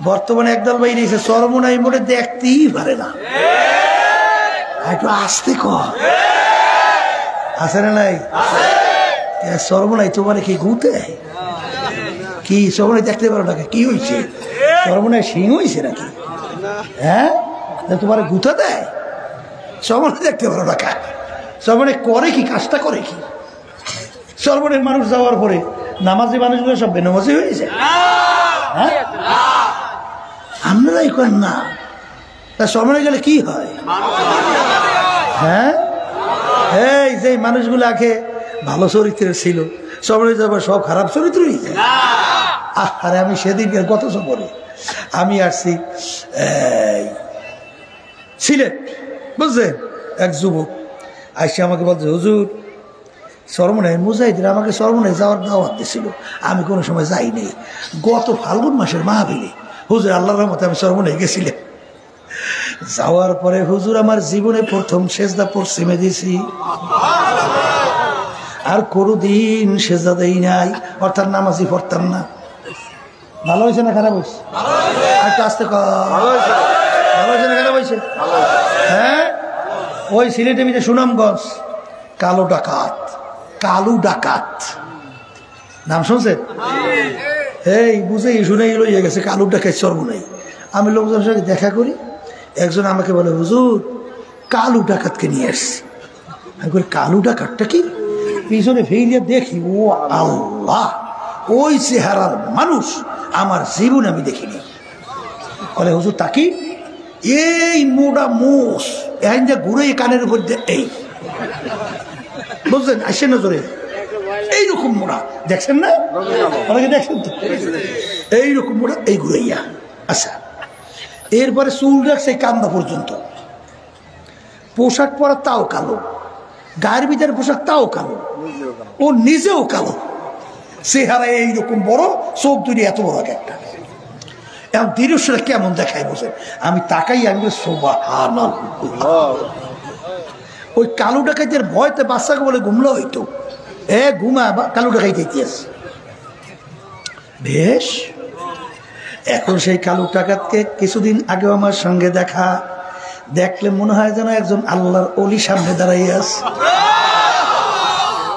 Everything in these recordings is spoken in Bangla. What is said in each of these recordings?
বর্তমানে একদল বাইরে এসে চরমোনাই মোড়ে দেখতেই পারে না। একটু আসতে কর আছে না নাই? চরমোনাই তোমার কি গুতে কি চরমোনাই দেখতে পারো না? কি হয়েছে? চরমোনাই সিং হয়েছে নাকি? হ্যাঁ, তোমার গুতা দেয়? চরমোনাই দেখতে পারো না? চরমোনাই করে কি? কাজটা করে কি? চরমোনাইয়ের মানুষ যাওয়ার পরে নামাজি মানুষগুলো সব বেনামাজি হয়ে যায়। হ্যাঁ, আপনারাই করেন না। তা চরমোনাই গেলে কি হয়? হ্যাঁ, এই যে মানুষগুলো আগে ভালো চরিত্রের ছিল, চরমোনাই যাবার সব খারাপ চরিত্র হয়ে যায়। আরে আমি সেদিন গত সফরে আমি আসছি সিলেট, বুঝলেন? এক যুবক আসছে আমাকে বলছে, হুজুর চরমোনাই মুজাহিদের আমাকে চরমোনাই যাওয়ার দাওয়াত দিয়েছিল, আমি কোনো সময় যাইনি। গত ফাল্গুন মাসের মাহফিলে হুজুর আল্লাহর রহমতে আমি চরমোনাই গেছিলাম। যাওয়ার পরে হুজুর আমার জীবনে প্রথম সেজদা পশ্চিমে দিয়েছি, আর কোনোদিন সেজদা দেই নাই, অর্থাৎ নামাজই পড়তাম না। ভালো হয়েছে না খারাপ হয়েছে? একটু আসতে ভালো হয়েছে না খারাপ হয়েছে? হ্যাঁ, ওই সিলেটে মিটে সুনামগঞ্জ কালো ডাকাত, কালু ডাকাত নাম শুনছেন? এই বুঝে শুনে লইয়া গেছে কালু ডাকাত চরমোনাই। আমি লোকজনের সঙ্গে দেখা করি, একজন আমাকে বলে, হুজুর কালু ডাকাতকে নিয়ে আসছি। আমি বলি, কালু ডাকাতটা কি? পিছনে ফেরিয়ে দেখি, ও আল্লাহ, ওই চেহারার মানুষ আমার জীবনে আমি দেখিনি। বলে, হুজুর তাকি এই মোটা মোষ এখন যে ঘুরে কানের উপর এই বুঝলেন, আসেন নজরে এইরকম মোড়া দেখছেন না? অনেকে দেখছেন তো এইরকম মোড়া, এই ঘুরাইয়া। আচ্ছা, এরপরে চুল রাখছে কান্দা পর্যন্ত, পোশাক পরা তাও কালো, গায়ের ভিতরে পোশাক তাও কালো, ও নিজেও কালো, চেহারা এইরকম বড়, চোখ দুটি এত বড় একটা। এখন দৃশ্যটা কেমন দেখায় বসে আমি তাকাই, আমি সুবহানাল্লাহ। ওই কালো ডাকাইতের ভয়তে বাচ্চাকে বলে ঘুমলো হইতো, ঘুমা কালো ডাকাইতে বেশ। এখন সেই কালো ডাকাতকে কিছুদিন আগেও আমার সঙ্গে দেখা, দেখলে মনে হয় যেন একজন আল্লাহর ওলি সামনে দাঁড়াইয়া আছে।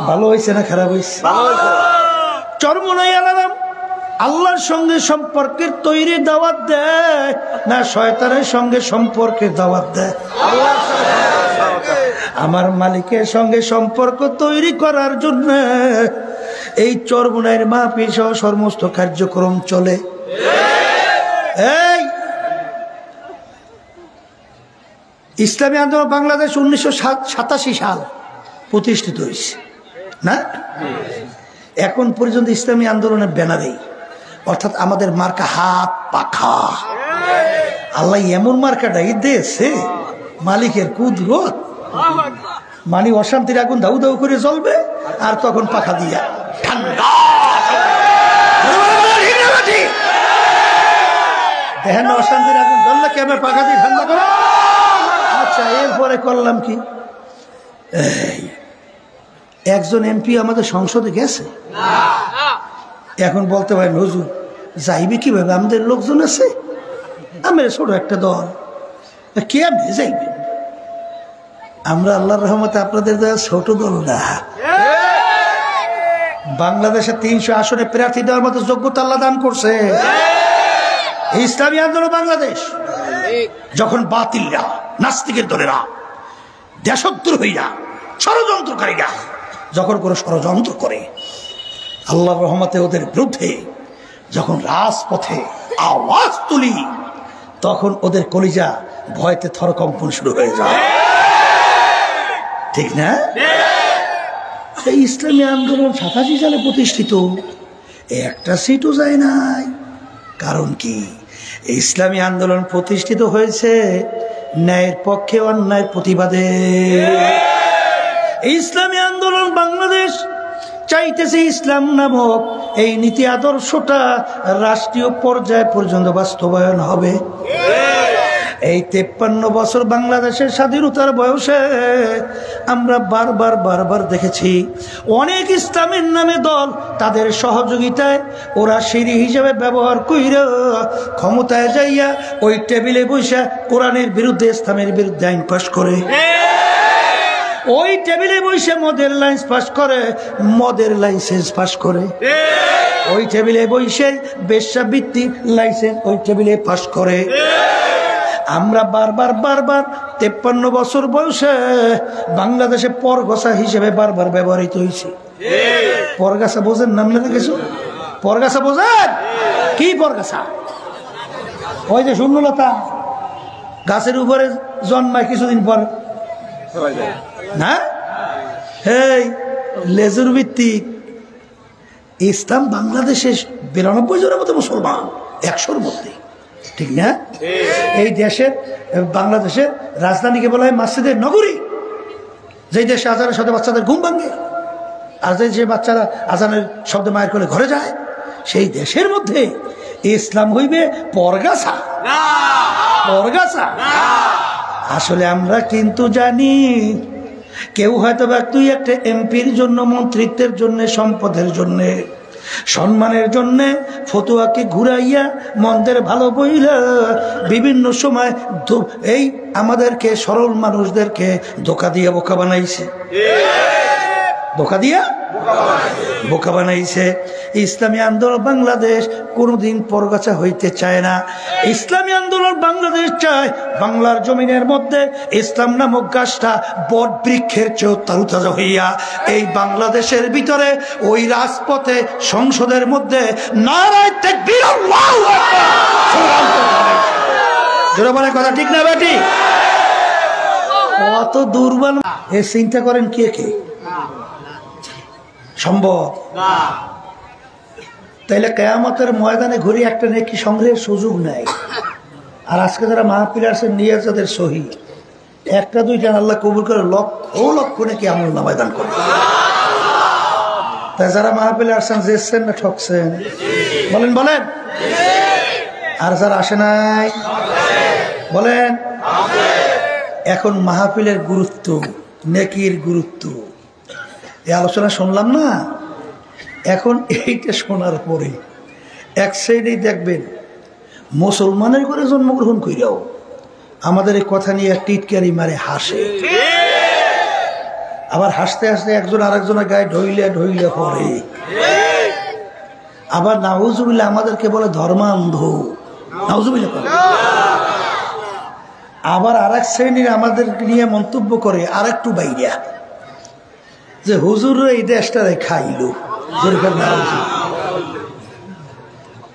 ভালো হয়েছে না খারাপ হয়েছে? চরমোনাই আলারাম আল্লাহর সঙ্গে সম্পর্কের তৈরি দাওয়াত দেয় না শয়তানের সঙ্গে সম্পর্কের দাওয়াত দেয়? আমার মালিকের সঙ্গে সম্পর্ক তৈরি করার জন্য এই চরমোনাইয়ের মাহফিল সহ সমস্ত কার্যক্রম চলে। এই ইসলামী আন্দোলন বাংলাদেশ 1987 সাল প্রতিষ্ঠিত হয়েছে না? এখন পর্যন্ত ইসলামী আন্দোলনের ব্যানারেই, অর্থাৎ আমাদের মার্কা হাত পাখা। আল্লাহ এমন মার্কাটাই দিয়েছে, মালিকের কুদরত, মানে অশান্তির আগুন দাউ দাউ করে জ্বলবে, আর তখন পাখা দিয়া ঠান্ডা। দেখেন না অশান্তির আগুন জ্বললে কেমন পাখা দিয়ে ঠান্ডা করে। আচ্ছা, এরপরে করলাম কি, একজন এমপি আমাদের সংসদে গেছে, এখন বলতে পারেন হুজুর যাইবে কিভাবে, আমাদের লোকজন আছে, আমরা ছোট একটা দল, কেমনে যাইবে? আমরা আল্লাহর রহমতে আপনাদের ছোট দল না, বাংলাদেশে 300 আসনে প্রার্থী দেওয়ার মতো যোগ্যতা আল্লাহ দান করছে। ইসলামী আন্দোলন বাংলাদেশ যখন বাতিলরা, নাস্তিকের দলেরা, দেশদ্রোহীরা, ষড়যন্ত্রকারীরা যখন কোনো ষড়যন্ত্র করে, আল্লাহর রহমতে ওদের বিরুদ্ধে যখন রাজপথে আওয়াজ তুলি, তখন ওদের কলিজা ভয়তে থরকম্পন শুরু হয়ে যায়, ঠিক না? এই ইসলামী আন্দোলন 87 সালে প্রতিষ্ঠিত, একটা সিটও যায় নাই। কারণ কি? ইসলামী আন্দোলন প্রতিষ্ঠিত হয়েছে ন্যায়ের পক্ষে, অন্যায়ের প্রতিবাদে। ইসলামী আন্দোলন বাংলাদেশ চাইতেছে ইসলাম নামক এই নীতি আদর্শটা রাষ্ট্রীয় পর্যায় পর্যন্ত বাস্তবায়ন হবে। এই 53 বছর বাংলাদেশের স্বাধীনতার বয়সে আমরা বারবার দেখেছি অনেক ইসলামের নামে দল তাদের সহযোগিতায় ওরা সিঁড়ি হিসেবে ব্যবহার কইরা ক্ষমতায় যাইয়া ওই টেবিলে বসে কোরআনের বিরুদ্ধে ইসলামের বিরুদ্ধে আইন পাস করে, ওই টেবিলে বসে মদের লাইসেন্স পাস করে, মদের লাইসেন্স পাস করে, ওই টেবিলে বসে বেশ্যাবৃত্তির লাইসেন্স ওই টেবিলে পাস করে। আমরা বারবার 53 বছর বয়সে বাংলাদেশে পরগাছা হিসেবে বারবার ব্যবহৃত হয়েছে। পরগাছা বোঝেন? নাম না কিছু পরগাছা বোঝেন? কি পরগাছা? ওই যে শূন্যলতা গাছের উপরে জন্মায় কিছুদিন পর না, এই লেজুর ভিত্তিক ইসলাম বাংলাদেশে 92 জনের মতো মুসলমান 100-র মধ্যে, ঠিক না? এই দেশের বাংলাদেশের রাজধানীকে বলা হয় মসজিদের নগরী, যেই দেশে আজানের সাথে বাচ্চাদের ঘুম ভাঙে, আর যে বাচ্চারা আজানের শব্দে মায়ের কোলে ঘরে যায়, সেই দেশের মধ্যে ইসলাম হইবে পরগাছা। পরগাছা আসলে আমরা কিন্তু জানি কেউ হয়তো বা তুই একটা এমপির জন্য, মন্ত্রিত্বের জন্য, সম্পদের জন্য, সম্মানের জন্য ফতুয়াকে ঘুরাইয়া মন্দের ভালো বইলা বিভিন্ন সময় এই আমাদেরকে সরল মানুষদেরকে ধোকা দিয়ে বোকা বানাইছে, ধোকা দিয়া বোকা বানাইছে। ইসলামী আন্দোলন বাংলাদেশ কোনোদিন পরগাছা হইতে চায় না। ইসলামী আন্দোলন বাংলাদেশ চায় বাংলার জমিনের মধ্যে ইসলাম নামক গাছটা বট বৃক্ষের চেয়েও তারুতাজা হইয়া এই বাংলাদেশের ভিতরে ওই রাজপথে সংসদের মধ্যে নারায়ে তাকবীর আল্লাহু আকবার জোরে বলে কথা ঠিক না বেটি? কত দুর্বল এ চিন্তা করেন কে কে সম্ভব? তাইলে কিয়ামতের ময়দানে ঘুরে একটা নেকি সংগ্রহের সুযোগ নাই। আর আজকে যারা মাহফিল আসেন নিয়ে যাদের সহি একটা দুইটা আল্লাহ কবুল করে লক্ষ নাকি আমল নামায় দান করে। তাই যারা মাহফিল আসছেন যেছেন না ঠকছেন? বলেন বলেন। আর যারা আসে নাই বলেন। এখন মাহফিলের গুরুত্ব, নেকির গুরুত্ব এই আলোচনা শুনলাম না, এখন এইটা শোনার পরে এক সাইডেই দেখবেন মুসলমানের ঘরে জন্মগ্রহণ কইরাও আমাদের এই কথা নিয়ে টিটকারি মারে হাসে, আবার হাসতে হাসতে একজন আরেকজনের গায়ে ঢইলে পড়ে, আবার নাউজুবিল্লাহ আমাদেরকে বলে ধর্মান্ধ, নাউজুবিল্লাহ। আবার আর এক শ্রেণীর আমাদের নিয়ে মন্তব্য করে আর একটু বাইরা যে হুজুর এই দেশটারে খাইল।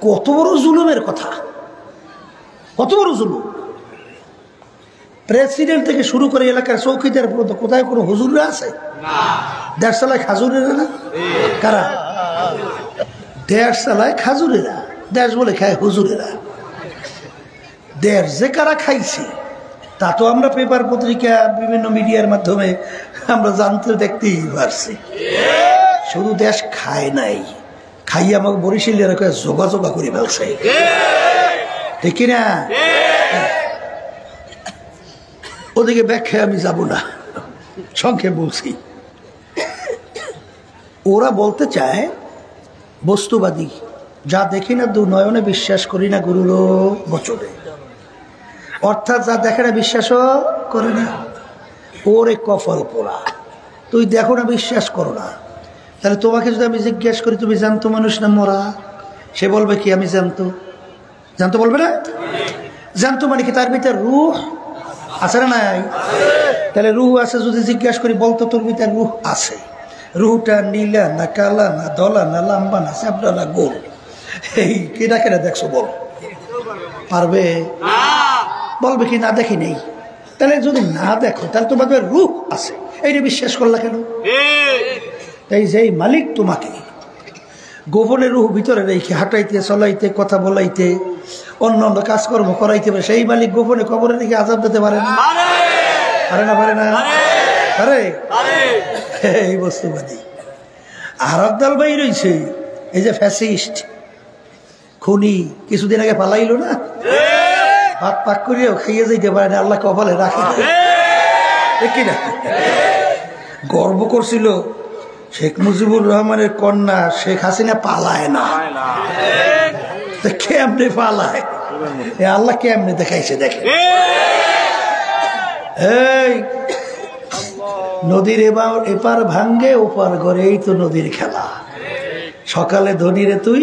কত বড় জুলুমের কথা, কত বড় জুলুম! প্রেসিডেন্ট থেকে শুরু করে এলাকার চৌকিদার পর্যন্ত কোথায় কোনো হুজুররা আছে? দেশ চালায় খাজুরেরা না? কারা দেশ চালায়? খাজুরেরা। দেশ বলে খায় হুজুরেরা। দেশ যে কারা খাইছে তা তো আমরা পেপার পত্রিকা বিভিন্ন মিডিয়ার মাধ্যমে আমরা জানতে দেখতেই পারছি। শুধু দেশ খায় নাই, খাইয়ে আমাকে বরিশালের যোগাযোগা করে ফেলছে, ঠিক না? ওদিকে ব্যাখ্যা আমি যাব না, সংক্ষেপ বলছি। ওরা বলতে চায় বস্তুবাদী, যা দেখি না দু নয়নে বিশ্বাস করি না গুরুর বচনে, অর্থাৎ যা দেখে না বিশ্বাসও করে না। ওরে কপাল পোড়া, তুই দেখো না বিশ্বাস করো না, তাহলে তোমাকে যদি আমি জিজ্ঞাসা করি তুমি জানতো মানুষ না মরা, সে বলবে কি আমি জানতো? জানতো বলবে না? জানতো মানে কি তার ভিতরে রূহ আছে না নাই? তাহলে রূহ আছে যদি জিজ্ঞাসা করি বলতো তোর ভিতরে রূহ আছে, রূহটা নীলা না কালা না দলা না লম্বা না চ্যাপটা না গোল, এই কেনা কেনা দেখছো বল? পারবে? বলবে কি না দেখি নেই। তাহলে যদি না দেখো তাহলে তোমার রূহ আছে, এইটা বিশ্বাস করলা কেন? তাই যেই মালিক তোমাকে গোপনে রূহ ভিতরে রেখে হাঁটাইতে চলাইতে কথা বলাইতে অন্য অন্য কাজকর্ম করাইতে পারে, সেই মালিক গোপনে কবরে রেখে আযাব দিতে পারে না? পারে না? পারে না? পারে। এই বস্তুবাদী আর একদল ভাই রয়েছে, এই যে ফ্যাসিস্ট খুনি, কিছুদিন আগে পালাইলো না, ভাত পাক করিও খাইয়ে যাইতে পারে না, আল্লাহ কপালে রাখে দেখি না। গর্ব করছিল শেখ মুজিবুর রহমানের কন্যা শেখ হাসিনা পালায় না, কেমনে পালায় আল্লাহ কেমনে দেখাইছে দেখে। এই নদীর এপার ভাঙ্গে ওপার গড়ে, এই তো নদীর খেলা। সকালে ধনীরে তুই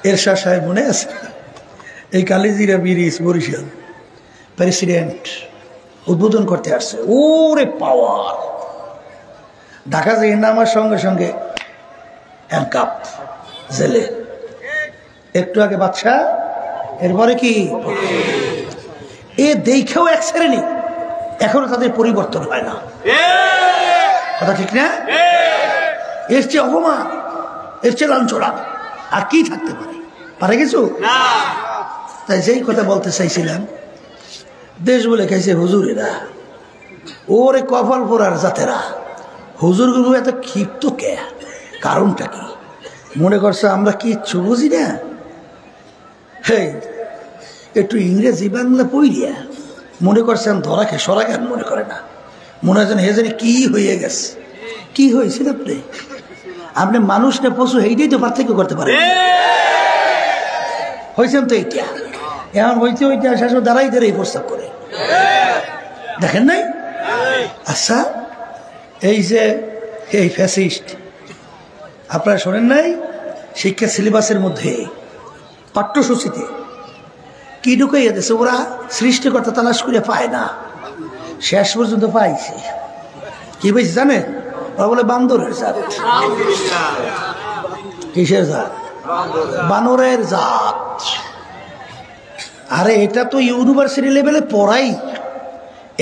এরশাদ সাহেব মনে আছে, এই কালিজিরা ব্রিজ বরিশাল প্রেসিডেন্ট উদ্বোধন করতে আসছে, ওরে পাওয়ার। ঢাকা যে নামার সঙ্গে সঙ্গে হ্যান্ডকাপ জেলে, একটু আগে বাদশা, এরপরে কি এ দেখেও এক শ্রেণী, এখনো তাদের পরিবর্তন হয় না, কথা ঠিক না? এর চেয়ে অপমান, এর চেয়ে লাঞ্ছনা আর কি থাকতে পারে? পারে কিছু? তাই যেই কথা বলতে চাইছিলাম, দেশ বলে খাইছে হুজুরেরা, ওরে কপাল পোড়ার জাতেরা। হুজুরগুলো এত ক্ষিপ্ত কে? কারণটা কি? মনে করছে আমরা কিচ্ছু বুঝি না? হেই, একটু ইংরেজি বাংলা পড়িয়া মনে করছেন ধরাকে সরা জ্ঞান মনে করে না, মনে হচ্ছেন হে জানি কি হয়ে গেছে। কি হয়েছিল আপনি? আপনি মানুষ না পশু, এইটাই তো পার্থক্য করতে পারেন। হয়েছেন তো এইটা, এখন হইতে হইতে শাশুড় দাঁড়াই দাঁড়াই প্রস্তাব করে, দেখেন নাই? আচ্ছা, এই যে এই ফ্যাসিস্ট আপনারা শোনেন নাই? শিক্ষা সিলেবাসের মধ্যে পাঠ্যসূচিতে কি ঢুকাইয়া দিয়েছে? ওরা সৃষ্টিকর্তা তালাশ করে পায় না, শেষ পর্যন্ত পাইছে। কি পাইছে জানেন? ওরা বলে বান্দরের জাত। কিসের জাত? বানরের জাত। আরে এটা তো ইউনিভার্সিটি লেভেলে পড়াই,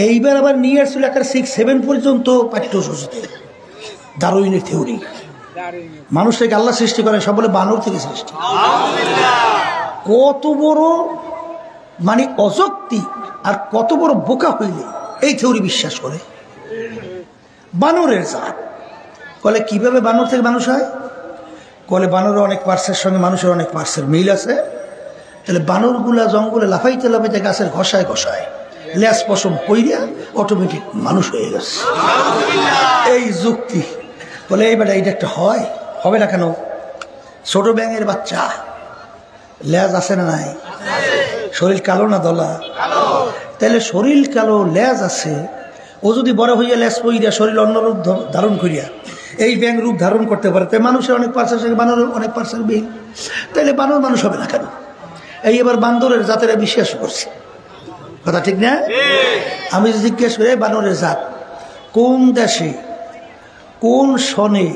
এইবার আবার নিয়ে আসছিল একটা 6-7 পর্যন্ত পাঠ্যসূচিতে ডারউইনের থিওরি। মানুষ থেকে আল্লাহ সৃষ্টি করে, সব বলে বানর থেকে সৃষ্টি। কত বড় মানে অযৌক্তিক আর কত বড় বোকা হইলে এই থিওরি বিশ্বাস করে। বানরের জাত বলে, কিভাবে বানর থেকে মানুষ হয়? বলে বানরের অনেক পার্সের সঙ্গে মানুষের অনেক পার্সের মিল আছে। তাহলে বানরগুলা জঙ্গলে লাফাইতে লাফাইতে গাছের ঘষায় ঘষায় লেস পশম পইরা অটোমেটিক মানুষ হয়ে গেছে। এই যুক্তি বলে এই বেটা এইটা একটা হয়, হবে না কেন? ছোট ব্যাঙের বাচ্চা লেজ আছে না নাই? শরীর কালো না দলা? তাহলে শরীর কালো, লেজ আছে, ও যদি বড় হইয়া লেজ পইরা শরীর অন্য রূপ ধারণ করিয়া এই ব্যাঙ রূপ ধারণ করতে পারে, তাই মানুষের অনেক পার্সের সঙ্গে বানরের অনেক পার্সের মিল, তাইলে বানর মানুষ হবে না কেন? এই এবার বান্দরের জাতেরা বিশ্বাস করছে, কথা ঠিক না? আমি জিজ্ঞেস করি বানরের জাত কোন দেশে, কোন সনে,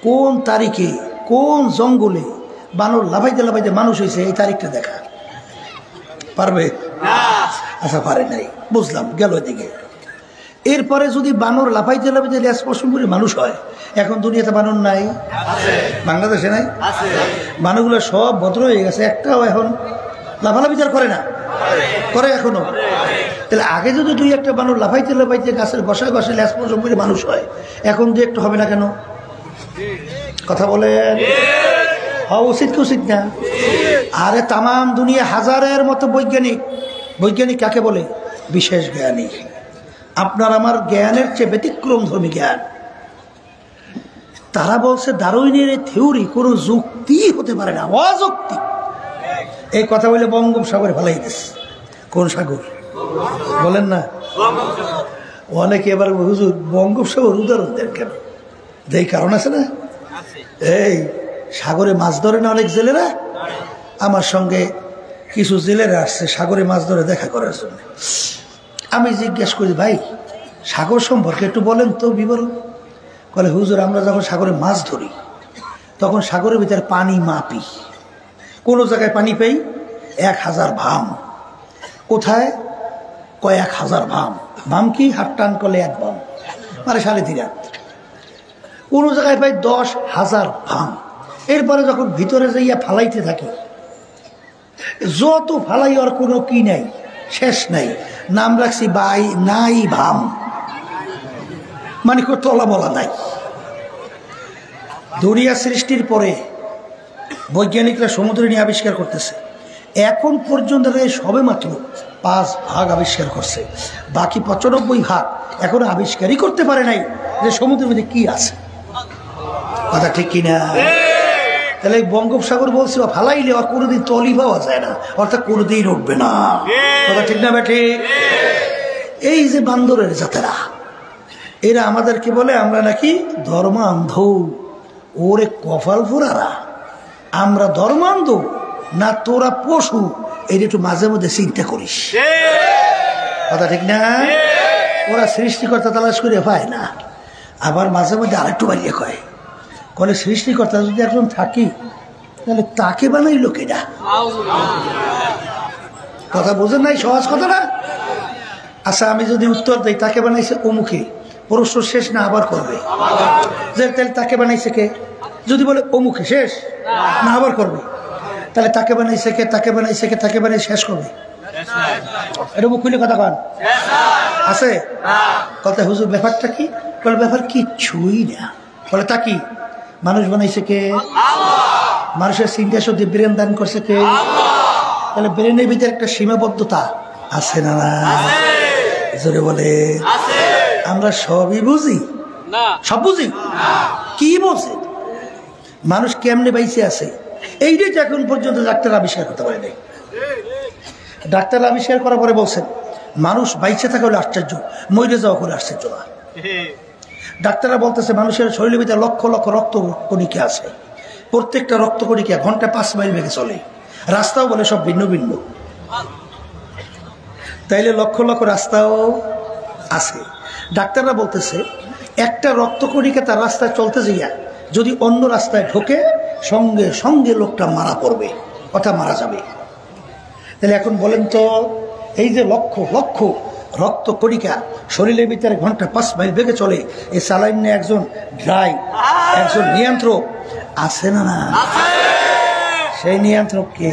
কোন তারিখে, কোন জঙ্গলে বানর লাফাইতে লাফাইতে মানুষ হয়েছে, এই তারিখটা দেখা পারবে? আচ্ছা পারে নাই, বুঝলাম, গেল এদিকে। এরপরে যদি বানর লাফাইতে লাফাইতে লেজ পশম করে মানুষ হয়, এখন দুনিয়াতে বানর নাই? বাংলাদেশে নাই? বানরগুলো সব ভদ্র হয়ে গেছে, একটাও এখন লাফালাফি তার করে না, করে এখনো। তাহলে আগে যদি দুই একটা বানর লাফাইতে লাফাইতে গাছের ঘষায় ঘষায় লেজ পশম করে মানুষ হয়, এখন দুই একটা হবে না কেন? কথা বলেন, হওয়া উচিত কি উচিত না? আরে তামাম দুনিয়া হাজারের মতো বৈজ্ঞানিক, বৈজ্ঞানিক কাকে বলে? বিশেষ জ্ঞানী। আপনার আমার জ্ঞানের চেয়ে ব্যতিক্রম ধর্মী জ্ঞান। তারা বলছে ডারউইনের থিওরি কোনো যুক্তি হতে পারে না, অযৌক্তিক। এই কথা বলে বঙ্গোপসাগরে ফেলাই দিস। কোন সাগর বলেন না? অনেকে এবার হুজুর বঙ্গোপসাগর উদাহরণ দেন কেন? যেই কারণ আছে না, এই সাগরে মাছ ধরে না অনেক জেলেরা, আমার সঙ্গে কিছু জেলেরা আসছে সাগরে মাছ ধরে দেখা করার জন্য। আমি জিজ্ঞেস করি, ভাই সাগর সম্পর্কে একটু বলেন তো বিবরণ। বলে হুজুর আমরা যখন সাগরে মাছ ধরি তখন সাগরের ভিতরে পানি মাপি, কোনো জায়গায় পানি পাই 1000 ভাম। কোথায়? কয় 1000 ভাম। ভাম কি? হাত টান করলে 1 ভাম, মানে 3.5 হাত। কোনো জায়গায় পাই 10,000 ভাম। এরপরে যখন ভিতরে যাইয়া ফালাইতে থাকি, যত ফালাই আর কোনো কি নাই, শেষ নাই। নাম রাখছি বাই নাই ভাম, মানে তলা বলা নাই। দুনিয়া সৃষ্টির পরে বৈজ্ঞানিকরা সমুদ্র নিয়ে আবিষ্কার করতেছে এখন পর্যন্ত সবে মাত্র 5 ভাগ আবিষ্কার করছে, বাকি 95 ভাগ এখনো আবিষ্কারই করতে পারে নাই যে সমুদ্রের মধ্যে কি আছে। কথা ঠিক কিনা? তাহলে বঙ্গোপসাগর বলছে ফালাইলে আর কোনোদিন তলি পাওয়া যায় না, অর্থাৎ কোনোদিন উঠবে না। কথা ঠিক না বেঠে? এই যে বান্দরের জাতেরা, এরা আমাদেরকে বলে আমরা নাকি ধর্মান্ধ। ওরে কপাল ফোরারা, আমরা ধর্মান্ধ না তোরা পশু? এটা একটু মাঝে মধ্যে চিন্তা করিস। কথা ঠিক না? ওরা সৃষ্টিকর্তা তালাশ করে পায় না, আবার মাঝে মধ্যে আরেকটু বাড়িয়ে কয়, বলে সৃষ্টিকর্তা যদি একজন থাকি তাহলে তাকে বানাইল কেডা? কথা বোঝেন নাই? সহজ কথা না? আচ্ছা, আমি যদি উত্তর দিই তাকে বানাইছে অমুকে, প্রশ্ন শেষ না আবার করবে যে তাহলে তাকে বানাইছে কে? যদি বলে অমুকে, শেষ না আবার করবে, তাহলে তাকে বানাইছে কে, তাকে বানাইছে কে, তাকে বানাই শেষ করবে? এটা মুখ খুলে কথা কন আছে? কথা হুজুর ব্যাপারটা কি? বলে ব্যাপার কিচ্ছুই না। বলে তা কি? মানুষ বানাইছে কে? মানুষের চিন্তা শক্তি ব্রেন দান করছে কে? তাহলে ব্রেনের ভিতরে একটা সীমাবদ্ধতা আছে না? জোরে বলে। আমরা সবই বুঝি, সব বুঝি? কি বলছে? মানুষ কেমনে বাইসে আছে এইটাই তো এখন পর্যন্ত ডাক্তার আবিষ্কার করতে পারে নাই। ডাক্তার আবিষ্কার করার পরে বলছেন মানুষ বাইসে থাকা হলে আশ্চর্য, মরে যাওয়া করে আশ্চর্য না। ডাক্তাররা বলতেছে মানুষের শরীরের ভিতরে লক্ষ লক্ষ রক্ত কণিকা আছে, প্রত্যেকটা রক্ত কণিকা ঘন্টায় 5 মাইল বেগে চলে, রাস্তাও বলে সব ভিন্ন ভিন্ন। তাইলে লক্ষ লক্ষ রাস্তাও আছে। ডাক্তাররা বলতেছে একটা রক্ত কণিকা তার রাস্তায় চলতে যাইয়া যদি অন্য রাস্তায় ঢোকে সঙ্গে সঙ্গে লোকটা মারা পড়বে, অর্থাৎ মারা যাবে। তাহলে এখন বলেন তো, এই যে লক্ষ লক্ষ রক্ত কণিকা শরীরের ভিতরে ঘন্টা 5 মাইল বেগে চলে, এই চালাইন একজন ড্রাই, একজন নিয়ন্ত্রক আছে না? না, সেই নিয়ন্ত্রক কে?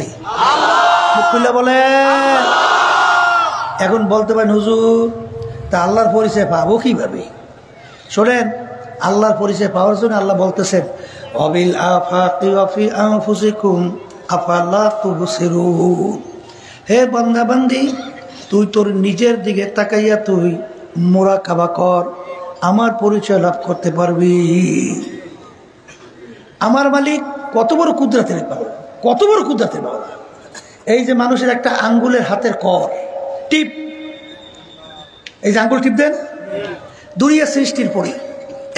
বলে। এখন বলতে পারেন হুজুর তা আল্লাহর পরিচয় পাবো কিভাবে? শোনেন, আল্লাহর পরিচয় পাওয়ার জন্য আল্লাহ বলতেছেন অবিল আফাকি ওয়াফি আনফুসিকুম আফালা তুবসিরুন। হে বান্দা বান্দি, তুই তোর নিজের দিকে তাকাইয়া তুই মুরাকাবা কর, আমার পরিচয় লাভ করতে পারবি। আমার মালিক কত বড় কুদরতের পাওয়া, কত বড় কুদরতের পাওয়া। এই যে মানুষের একটা আঙ্গুলের হাতের কর টিপ, এই যে আঙ্গুল টিপ দেন, দুনিয়া সৃষ্টির পরে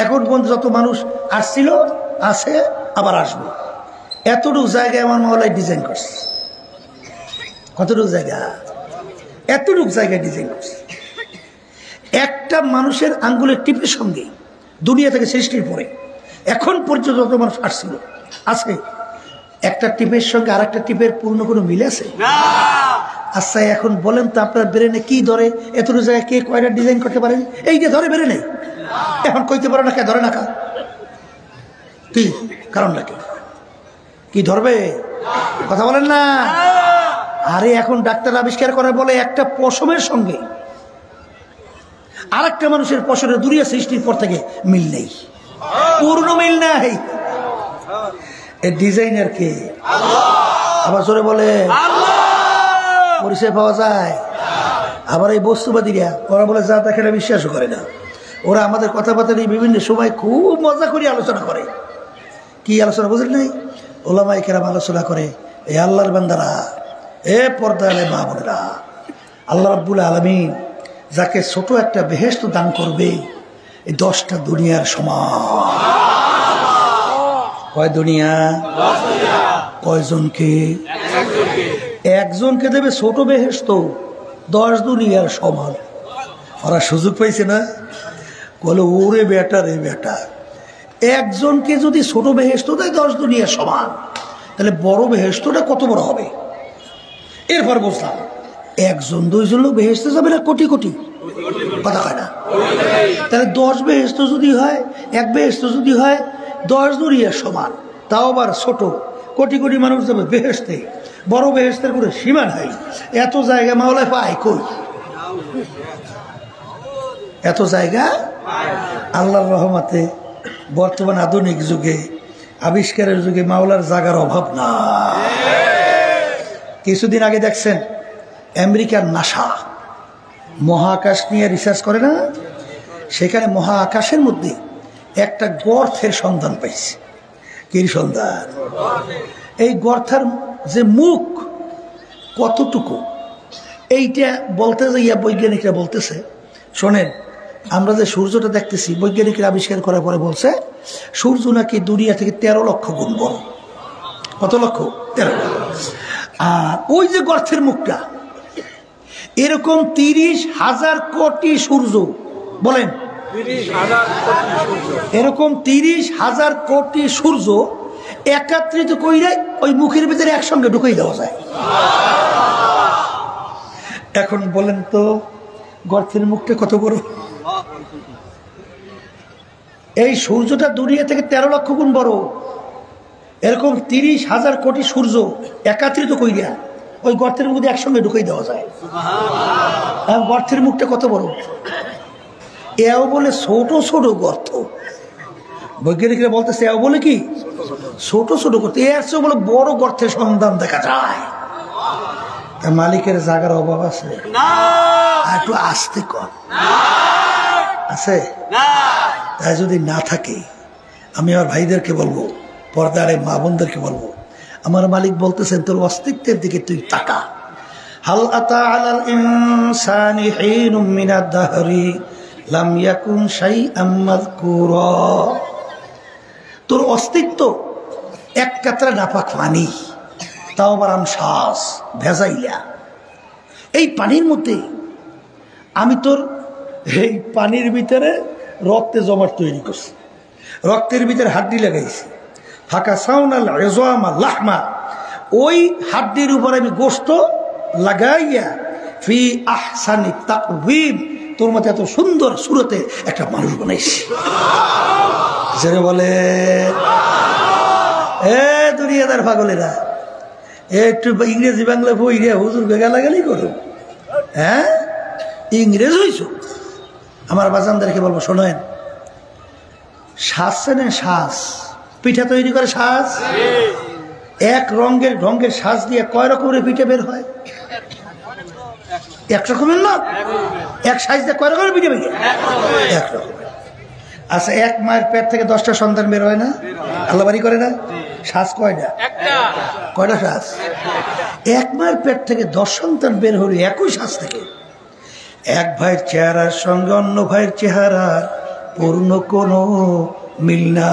এখন পর্যন্ত যত মানুষ আসছিল, আছে, আবার আসবে, এতটুকু জায়গায় আমার মহলায় ডিজাইন করছে। কতটুকু জায়গা? এতটুকু জায়গায় ডিজাইন করছে। একটা মানুষের আঙ্গুলের টিপের সঙ্গে দুনিয়া থেকে সৃষ্টির পরে এখন পর্যন্ত যত মানুষ আসছিল, আছে, একটা টিপের সঙ্গে আর একটা টিপের পূর্ণ কোনো মিল আছে? আচ্ছা, এখন বলেন তো আপনার ব্রেনে কি ধরে? এতটুকু জায়গায় কে কয়টা ডিজাইন করতে পারেন? এই যে ধরে ব্রেনে, এখন কইতে পারো না কে ধরে না? কা কি কারণটা কি ধরবে? কথা বলেন না। আরে এখন ডাক্তার আবিষ্কার করে বলে একটা পশমের সঙ্গে আর একটা মানুষের পশমের দুনিয়া সৃষ্টির পর থেকে মিল নেই, পূর্ণ মিল নাই। এর ডিজাইনার কে? আবার জোরে বলে পরিচয় পাওয়া যায়। আবার এই বস্তুবাদীরা ওরা বলে যা দেখে না বিশ্বাসও করে না। ওরা আমাদের কথাবার্তা নিয়ে বিভিন্ন সময় খুব মজা করে আলোচনা করে। কি আলোচনা বুঝলেন নাই? ওলামায়ে কেরাম আলোচনা করে, এ আল্লাহর বান্দারা, এ পর্দালে মা বোনেরা, আল্লাহ রাব্বুল আলামিন যাকে ছোট একটা বেহেশত দান করবে এই 10টা দুনিয়ার সমান। কয় দুনিয়া? কয়জনকে? একজনকে দেবে ছোট বেহেশত, 10 দুনিয়ার সমান। ওরা সুযোগ পাইছে না, বলে ওরে বেটা রে বেটা, একজনকে যদি ছোট বেহেশত দেয় 10 দুনিয়ার সমান, তাহলে বড় বেহেশতটা কত বড় হবে? এরপর বুঝলাম একজন 2জন লোক বেহেশত যাবে না কোটি কোটি, কথা কয় না? তাহলে 10 বেহেশত যদি হয়, এক বেহেশত যদি হয় 10 দুনিয়ার সমান, তাও আবার ছোট, কোটি কোটি মানুষ যাবে বেহেশতে, বড় বেহেশতের কোনো সীমা নাই। এত জায়গা মাওলায় পায় কই? এত জায়গা আল্লাহর রহমতে বর্তমান আধুনিক যুগে, আবিষ্কারের যুগে মাওলার জায়গার অভাব না। কিছুদিন আগে দেখছেন আমেরিকার নাসা মহাকাশ নিয়ে রিসার্চ করে না, সেখানে মহাকাশের মধ্যে একটা গর্তের সন্ধান পাইছে। কি সন্ধান? এই গর্তের যে মুখ কতটুকু, এইটা বলতে যাইয়া বৈজ্ঞানিকরা বলতেছে, শোনেন, আমরা যে সূর্যটা দেখতেছি বৈজ্ঞানিকরা আবিষ্কার করার পরে বলছে সূর্য নাকি দুনিয়া থেকে 13 লক্ষ গুণ বড়। কত লক্ষ? 13। আর ওই যে গর্তের মুখটা, এরকম 30,000 কোটি সূর্য, বলেন এরকম 30,000 কোটি সূর্য একত্রিত কইরে ওই মুখের ভিতরে একসঙ্গে ঢুকাই দেওয়া যায়। এখন বলেন তো গর্তের মুখটা কত বড়? এই সূর্যটা দুনিয়া থেকে 13 লক্ষ গুণ বড়। এরকম 30,000 কোটি সূর্য একত্রিত কইরা ওই গর্তের মধ্যে একসঙ্গে ঢুকাই দেওয়া যায়। গর্তের মুখটা কত বড়? এও বলে ছোট ছোট গর্ত। বৈজ্ঞানিকরা বলতেছে এও বলে কি ছোট ছোট গর্ত, এর চেয়ে বলে বড় গর্তের সন্ধান দেখা যায়। তা মালিকের জায়গার অভাব আছে? একটু আসতে কর আছে। তাই যদি না থাকে, আমি আমার ভাইদেরকে বলবো, পর্দারে মা বোনদেরকে বলবো, আমার মালিক বলতেছেন তোর অস্তিত্বের দিকে তুই তাকা। হাল আতা আলাল ইনসানি হিনুম মিনাদ দাহরি লাম ইয়াকুন শাইআম মাযকুরা। তোর অস্তিত্ব এক কাতরা নাপাক পানি, তাও আবার শ্বাস ভেজাইলা। এই পানির মধ্যে আমি তোর এই পানির ভিতরে রক্তে জমাট তৈরি করছি, রক্তের ভিতরে হাড্ডি লাগাইছি, ফাঁকা সাউনাল ইজামা লাহমা, ওই হাড্ডির উপর আমি গোশত লাগাইয়া ফি আহসানি তাকওয়িম, তোর মতো এত সুন্দর সুরতে একটা মানুষ বানাইছি। যেটা বলে এ দুনিয়াদার পাগলেরা, একটু ইংরেজি বাংলা বই রে হুজুর গালাগালি করো, হ্যাঁ ইংরেজ হইছ। আমার বাজানদেরকে বলবো, শোনেন, শ্বাস চেনেন? শ্বাস পিঠা তৈরি করে শ্বাস, এক রঙের শ্বাস দিয়ে কয় রকমের পিঠে বের হয়? এক রকমের না, এক সাইজ দিয়ে কয় রকমের পিঠে বের? এক রকমের। আচ্ছা, এক মায়ের পেট থেকে 10টা সন্তান বের হয় না? আল্লাহ বাড়ি করে না? শ্বাস কয়টা? কয়টা শ্বাস? এক মায়ের পেট থেকে 10 সন্তান বের হলে একই শ্বাস থেকে। এক ভাইয়ের চেহারার সঙ্গে অন্য ভাইয়ের চেহারার পূর্ণ কোনো মিল না।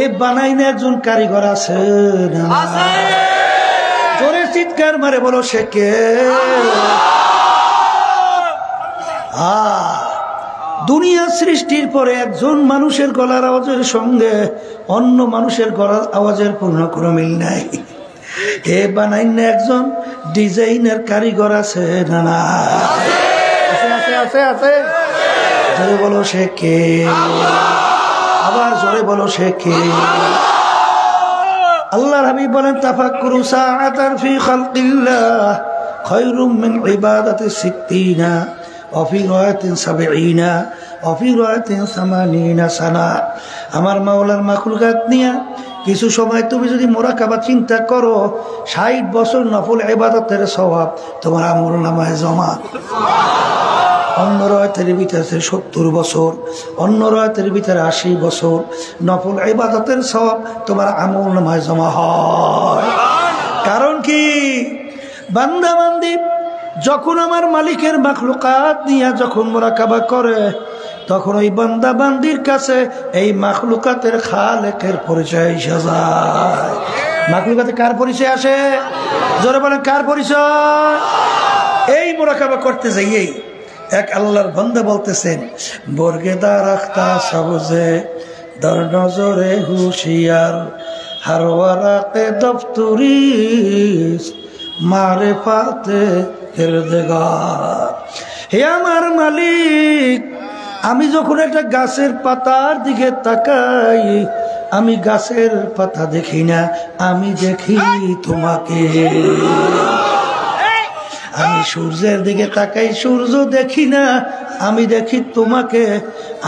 এ বানাই না একজন কারিগর আছে না? জোরে চিৎকার মারে বলো সে কে? দুনিয়া সৃষ্টির পরে একজন মানুষের গলার আওয়াজের সঙ্গে অন্য মানুষের গলার আওয়াজের কোনো মিল নাই। এ বানাই না একজন ডিজাইনের কারিগর আছে না? না, আছে আছে আছে। জোরে বলো সে কে? আবার জোরে বলো সে কে? আল্লাহর হাবিব বলেন, তাফাক্কুরু সাআতান ফি খালকিল্লাহ খায়রুম মিন ইবাদাতি 60 ওয়া ফি রায়াতিন 70 ওয়া ফি রায়াতিন 80 সানা। আমার মাওলার মাখলুকাত নিয়ে কিছু সময় তুমি যদি মুরাকাবা চিন্তা করো, 60 বছর নফল ইবাদতের সওয়াব তোমার আমলনামায় জমা। অন্য রায়াতের ভিতরে 70 বছর, অন্য রায়াতের ভিতরে 80 বছর নফল ইবাদতের সওয়াব তোমার আমলনামায় জমা হয়। কারণ কি? বান্দা বান্দি যখন আমার মালিকের মাখলুকাত নিয়ে যখন মুরাকাবা করে, তখন ওই বান্দা বান্দির কাছে এই মাখলুকাতের খালেকের পরিচয় এসে যায়। মাখলুকাতে কার পরিচয় আসে? জোরে বলেন, কার পরিচয়? এই মুরাকাবা করতে যাইয়েই এক আল্লাহর বান্দা বলতেছেন, বর্গেদা রাখতা সবজে দর নজরে হুশিয়ার হারওয়ারাতে দফতুরি মারে পাতে হেরদেগার। হে আমার মালিক, আমি যখন একটা গাছের পাতার দিকে তাকাই, আমি গাছের পাতা দেখি না, আমি দেখি তোমাকে। আমি সূর্যের দিকে তাকাই, সূর্য দেখি না, আমি দেখি তোমাকে।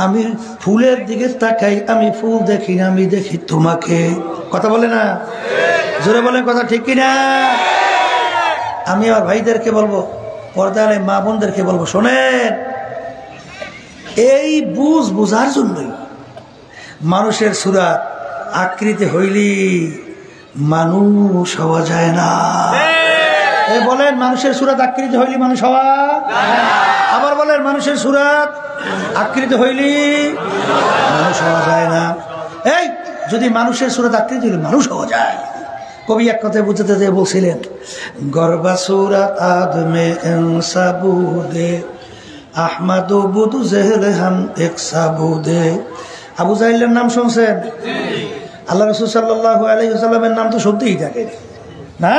আমি ফুলের দিকে তাকাই, আমি ফুল দেখি না, আমি দেখি তোমাকে। কথা বলে না? জোরে বলেন কথা ঠিক কিনা? আমি আমার ভাইদেরকে বলবো, পর্দায় মা বোনদেরকে বলবো, শোনেন, এই বুঝার জন্যই মানুষের সুরাত আকৃতি হইলি মানুষ হওয়া যায় না। বলেন, মানুষের সুরাত আকৃতি হইলি মানুষ হওয়া, আবার বলেন মানুষের সুরাত আকৃতি হইলি মানুষ হওয়া যায় না। এই যদি মানুষের সুরাত আকৃতি হইলে মানুষ হওয়া যায়, কবি এক কথায় বুঝতে যে বলছিলেন, গর্বা সুরাত আদমে ইনসাবুদে আহমদ বুদু জেহলে হাম এক সাবুদে। আবু জাহিলের নাম শুনছেন? আল্লাহ রাসূল সাল্লাল্লাহু আলাইহি ওয়াসাল্লামের নাম তো শুনতেই থাকে না?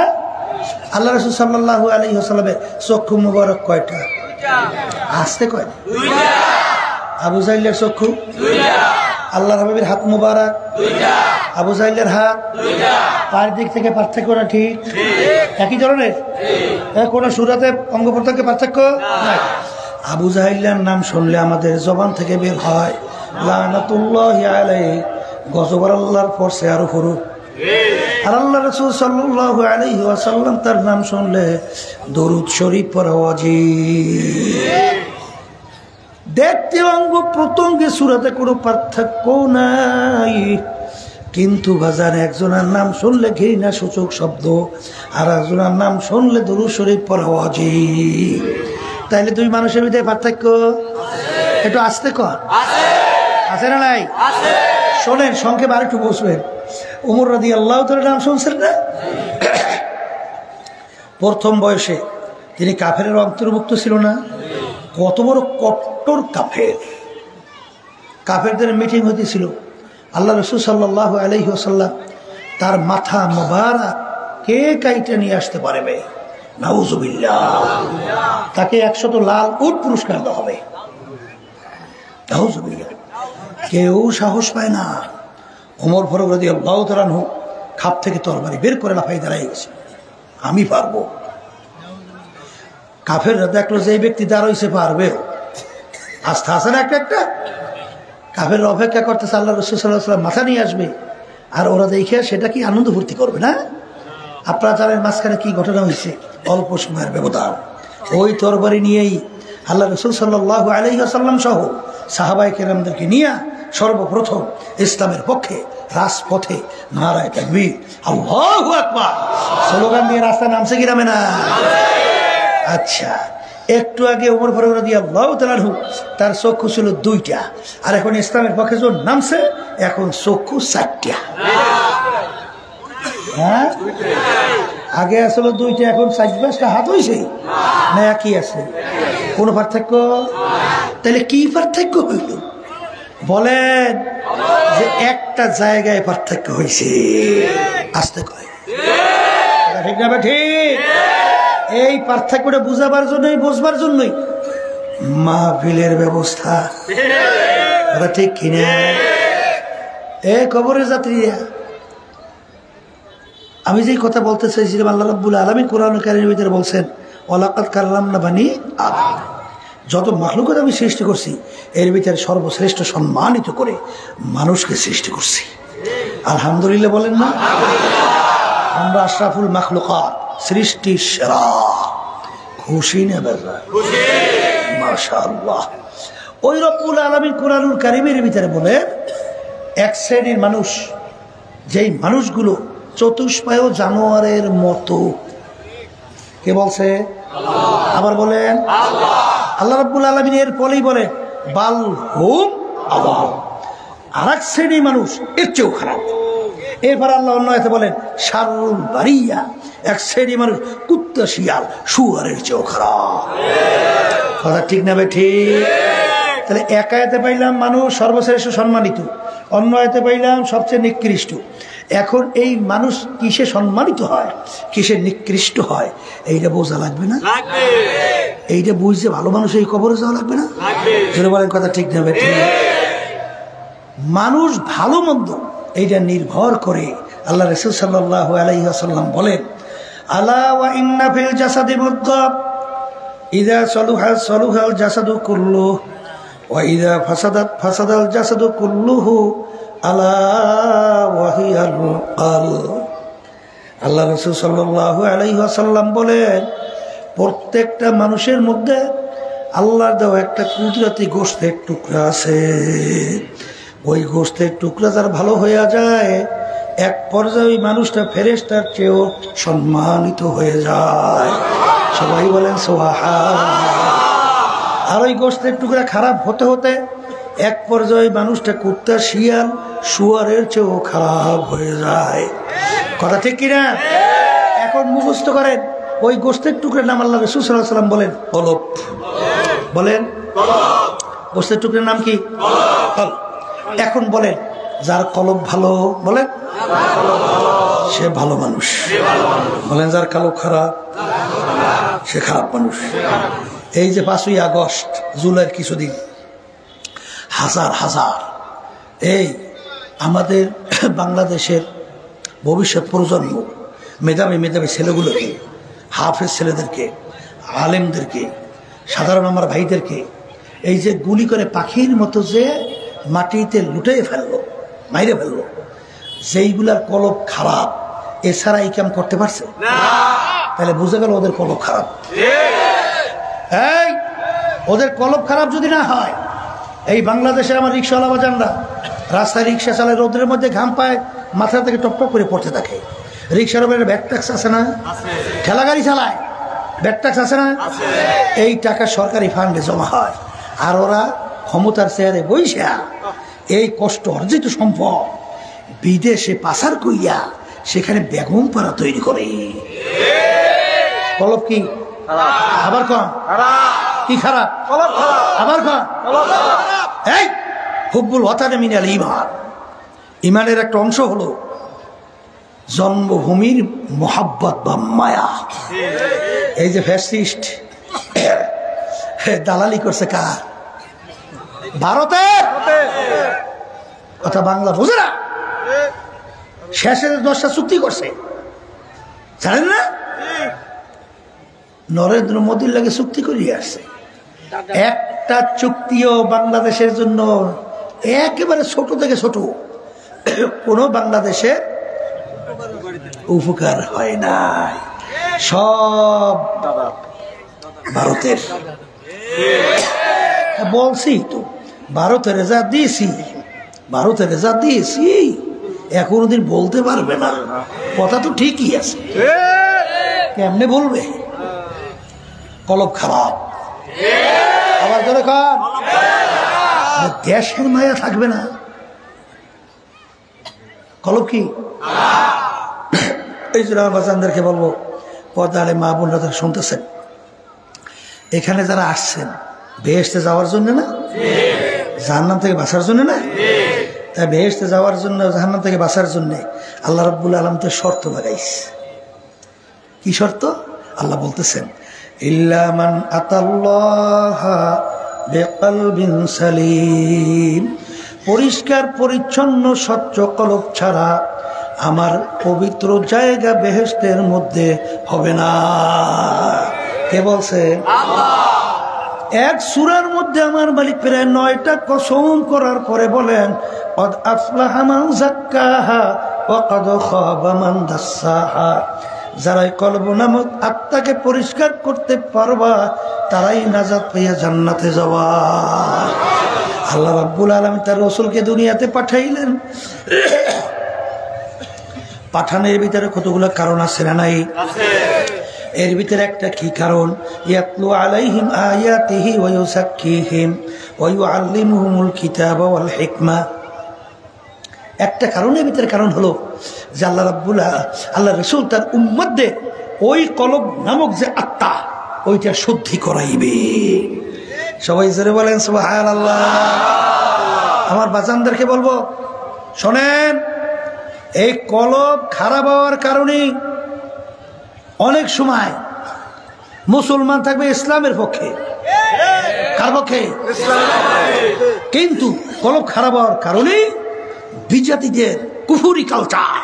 আল্লাহ রাসূল সাল্লাল্লাহু আলাইহি ওয়াসাল্লামের চক্ষু মুবারক কয়টা? আসতে কয়? আবু জাহিলের চক্ষু আল্লাহর হাবিবের হাত মুবারক আবু জাহিলের হাত পায়ের দিক থেকে পার্থক্য না? ঠিক একই ধরনের, কোন সূরাতে অঙ্গ প্রত্যঙ্গে পার্থক্য নাই। আবু জাহিলের নাম শুনলে আমাদের জবান থেকে বের হয় লানাতুল্লাহি আলাইহি, গজব আল্লাহর পড়ছে আরো ফুরু। আর আল্লাহ রাসূল সাল্লাল্লাহু আলাইহি ওয়াসাল্লাম তার নাম শুনলে দরুদ শরীফ পড়া ওয়াজিব। দেখতে অঙ্গ প্রত্যঙ্গে সূরাতে কোনো পার্থক্য নাই, কিন্তু বাজারে একজনের নাম শুনলে ঘৃণা সূচক শব্দ, আর একজনের নাম শুনলে দরুদ শরীফ পড়া ওয়াজিব। তাইলে দুই মানুষের ভিতরে পার্থক্য একটু আসতে কর আছে না নাই? শোনেন, সংক্ষেপ আর একটু বসবেন। উমর রাদিয়াল্লাহু তাআলার নাম শুনছেন না? প্রথম বয়সে তিনি কাফেরের অন্তর্ভুক্ত ছিল না? কত বড় কট্টর কাফের, কাফেরদের মিটিং হতেছিল। আল্লাহ রাসূল সাল্লাল্লাহু আলাইহি ওয়াসাল্লাম তার মাথা মোবারক কে কাইটা নিয়ে আসতে পারবে? নাউজুবিল্লাহ। তাকে 100 লাল উট পুরস্কার দেওয়া হবে। নাউজুবিল্লাহ। কেউ সাহস পায় না। ওমর ফারুক রাদিয়াল্লাহু তাআলা আনহু খাপ থেকে তরবারি বের করে লাফাই দাঁড়াই গেছে, আমি পারবো। কাফেররা দেখলো যে এই ব্যক্তি দাঁড়াইছে, পারবে, আস্থা আছে না একটা একটা। কাফেররা অপেক্ষা করতেছে আল্লাহ রাসূল সাল্লাল্লাহু আলাইহি ওয়াসাল্লাম মাথা নিয়ে আসবে, আর ওরা দেখে সেটা কি আনন্দ ফুর্তি করবে না? আপনারা জানেন মাঝখানে কি ঘটনা হয়েছে? অল্প সময়ের ব্যবধান। ওই তরবারি নিয়েই আল্লাহ রাসূল সাল্লাল্লাহু আলাইহি ওয়াসাল্লাম সহ সাহাবায়ে কেরামদেরকে নিয়ে সর্বপ্রথম ইসলামের পক্ষে রাজপথে নারায়ে তাকবীর আল্লাহু আকবার স্লোগান দিয়ে রাস্তায় নামছে কি নামে না? আচ্ছা, একটু আগে ওমর ফারুক রাদিয়াল্লাহু তাআলা আনহু তার চক্ষু ছিল 2টা, আর এখন ইসলামের পক্ষে যখন নামছে এখন চক্ষু 4টা। হ্যাঁ, আগে আসলে 2টা, এখন 4-5টা হাত হয়েছে না? একই আছে, কোন পার্থক্য? তাহলে কি পার্থক্য হইল? বলেন যে একটা জায়গায় পার্থক্য হয়েছে। আসতে কয় ঠিক না? ঠিক। এই পার্থক্যটা বুঝাবার জন্যই, বুঝবার জন্যই মাহফিলের ব্যবস্থা, ঠিক কিনা? এ কবরের যাত্রীরা, আমি যেই কথা বলতে চাইছিলাম, আল্লাহ রাব্বুল আলামিন কোরআন কারীমের ভিতরে বলছেন ওয়ালাকাদ কাররামনা বানি আদম। যত মাখলুকাত আমি সৃষ্টি করছি এর ভিতরে সর্বশ্রেষ্ঠ সম্মানিত করে মানুষকে সৃষ্টি করছি। আলহামদুলিল্লাহ বলেন না? আমরা আশরাফুল মাখলুকাত, সৃষ্টির সেরা। খুশি না বেজা? মাশাআল্লাহ। ওই রব্বুল আলামিন কোরআনুল কারীমের ভিতরে বলে এক শ্রেণীর মানুষ, যেই মানুষগুলো চতুষ্পায় জানোয়ারের মতো। কে বলছে? আবার বলেন আল্লাহ রাব্বুল আলামিন। এর ফলেই বলে বাল হুম আযাব। আর এক শ্রেণীর মানুষ এর চেয়েও খারাপ। এরপর আল্লাহ অন্য আয়াতে বলেন শাররুল বারিয়া, এক শ্রেণীর মানুষ কুত্তা শিয়াল শুয়ারের চেয়েও খারাপ। কথা ঠিক না ভাই? ঠিক। তাহলে এক আয়াতে পাইলাম মানুষ সর্বশ্রেষ্ঠ সম্মানিত, অন্য আয়াতে পাইলাম সবচেয়ে নিকৃষ্ট। এখন এই মানুষ কিসে সম্মানিত হয়, কিসে নিকৃষ্ট হয়, এইটা বোঝা লাগবে না? এইটা বুঝতে ভালো মানুষ এই কবরে যাওয়া লাগবে না? যদি বলেন কথা ঠিক না ভাই? ঠিক। মানুষ ভালো মন্দ এইটা নির্ভর করে। আল্লাহ রাসূল সাল্লাল্লাহু আলাইহি ওয়াসাল্লাম বলেন আলা ওয়া ইন্না ফিল জাসাদি মুদগাহ ইযা সালুহা সালুহাল জাসাদু কুল্লুহু ওয়া ইযা ফাসাদাত ফাসাদাল জাসাদু কুল্লুহু আলা ওয়া হিয়াল কলব। আল্লাহ রাসূল সাল্লাল্লাহু আলাইহি ওয়াসাল্লাম বলেন, প্রত্যেকটা মানুষের মধ্যে আল্লাহর দেওয়া একটা কুদরতি গোশতের টুকরা আছে। ওই গোশতের টুকরা যার ভালো হয়ে যায়, এক পর্যায়ে ওই মানুষটা ফেরেশতার চেয়েও সম্মানিত হয়ে যায়। সবাই বলেন সুবহানাল্লাহ। আর ওই গোশতের টুকরা খারাপ হতে হতে এক পর্যায়ে মানুষটা কুত্তা, শিয়াল, শুয়ারের চেয়েও খারাপ হয়ে যায়। কথা ঠিক কিনা? এখন মুখস্থ করেন, ওই গোশতের টুকরার নাম আল্লাহ রাসূল সাল্লাল্লাহু আলাইহি ওয়াসাল্লাম বলেন কলব। বলেন গোশতের টুকরার নাম কি? কলব। এখন বলেন, যার কলব ভালো, বলেন সে ভালো মানুষ। বলেন যার কলব খারাপ, সে খারাপ মানুষ। এই যে 5ই আগস্ট, জুলাইয়ের কিছুদিন, হাজার হাজার এই আমাদের বাংলাদেশের ভবিষ্যৎ প্রজন্ম, মেধাবী মেধাবী ছেলেগুলোকে, হাফেজ ছেলেদেরকে, আলেমদেরকে, সাধারণ আমার ভাইদেরকে এই যে গুলি করে পাখির মতো যে মাটিতে লুটিয়ে ফেললো, মাইরে ফেললো, যেইগুলার কলব খারাপ, এছাড়া এই কাম করতে পারছে? তাহলে বুঝে গেল ওদের কলব খারাপ। এই ওদের কলব খারাপ যদি না হয়, এই বাংলাদেশের আমার রিক্সাওয়ালা বাজানরা রাস্তায় রিক্সা চালায়, রোদের মধ্যে ঘাম পায়, মাথা থেকে টপটপ করে পড়তে থাকে। রিক্সার উপরে ব্যাট ট্যাক্স আছে না? ঠেলা গাড়ি চালায়, ব্যাট ট্যাক্স আছে না? এই টাকা সরকারি ফান্ডে জমা হয়। আর ওরা ক্ষমতার চেয়ারে বইসা এই কষ্ট অর্জিত সম্পদ বিদেশে পাচার কইয়া সেখানে বেগম পাড়া তৈরি করে। কলব কি? আবার কম কি খারাপ? আবার কম। এই হুব্বুল ওয়াতানে মিনাল ঈমান, ঈমানের একটা অংশ হলো জন্মভূমির মোহাব্বত বা মায়া। এই যে ফ্যাসিস্ট দালালি করছে কার? ভারতের। কথা বাংলা বোঝে না। শেষে 10টা চুক্তি করছে, জানেন না? নরেন্দ্র মোদীর লাগে চুক্তি করিয়ে আসছে। একটা চুক্তিও বাংলাদেশের জন্য একেবারে ছোট থেকে ছোট কোন বাংলাদেশের উপকার হয় নাই, সব ভারতের। বলছি তো, ভারতের যা দিয়েছি, ভারতের যা দিয়েছি কোনদিন বলতে পারবে না। কথা তো ঠিকই আছে, কেমনে বলবে? কলব খারাপ। আবার ধরে কার দেশের মায়া থাকবে না। কলব কি? এই জন্য আমার বাচ্চাদেরকে বলবো, পর্দারে মা বোনরা তারা শুনতেছেন, এখানে যারা আসছেন বেহেশতে যাওয়ার জন্য না, জাহান্নাম থেকে বাঁচার জন্য না। তাই বেহেশতে যাওয়ার জন্য, জাহান্নাম থেকে বাঁচার জন্য আল্লাহ রাব্বুল আলামিন তো শর্ত লাগাইছে। কি শর্ত? আল্লাহ বলতেছেন, ইল্লা মান আতাল্লাহা বিকলবিন সালিম, পরিষ্কার পরিচ্ছন্ন স্বচ্ছ কলব ছাড়া আমার পবিত্র জায়গা বেহেশতের মধ্যে হবে না। কে বলছে? আল্লাহ। এক সূরার মধ্যে আমার মালিক প্রায় 9টা কসম করার পরে বলেন, কদ আফলাহা মান যাক্কাহা ওয়া কদ খাবা মান দাসসাহা, যারাই কলব নামক আত্মাকে পরিষ্কার করতে পারবা তারাই নাজাত পেয়ে জান্নাতে যাওয়া। আল্লাহ রাব্বুল আলামিন তার রাসূলকে দুনিয়াতে পাঠাইলেন। পাঠানোর ভিতরে কতগুলো কারণ আছে না নাই? এর ভিতরে একটা কি কারণ? ইয়াতলু আলাইহিম আয়াতিহি ওয়া ইউযাক্কিহিম ওয়া ইউআল্লিমুহুমুল কিতাবা ওয়াল হিকমা। একটা কারণের ভিতরে কারণ হলো যে আল্লাহ রাসূল তার উম্মতদের ওই কলব নামক যে আত্মা, ওইটা শুদ্ধি করাইবে। সবাই জোরে বলেন সুবহানাল্লাহ। আমার বাজানদেরকে বলবো, শোনেন, এই কলব খারাপ হওয়ার কারণে অনেক সময় মুসলমান থাকবে ইসলামের পক্ষে। কার পক্ষে? কিন্তু কলব খারাপ হওয়ার কারণে বিজাতিদের কুফরি কালচার,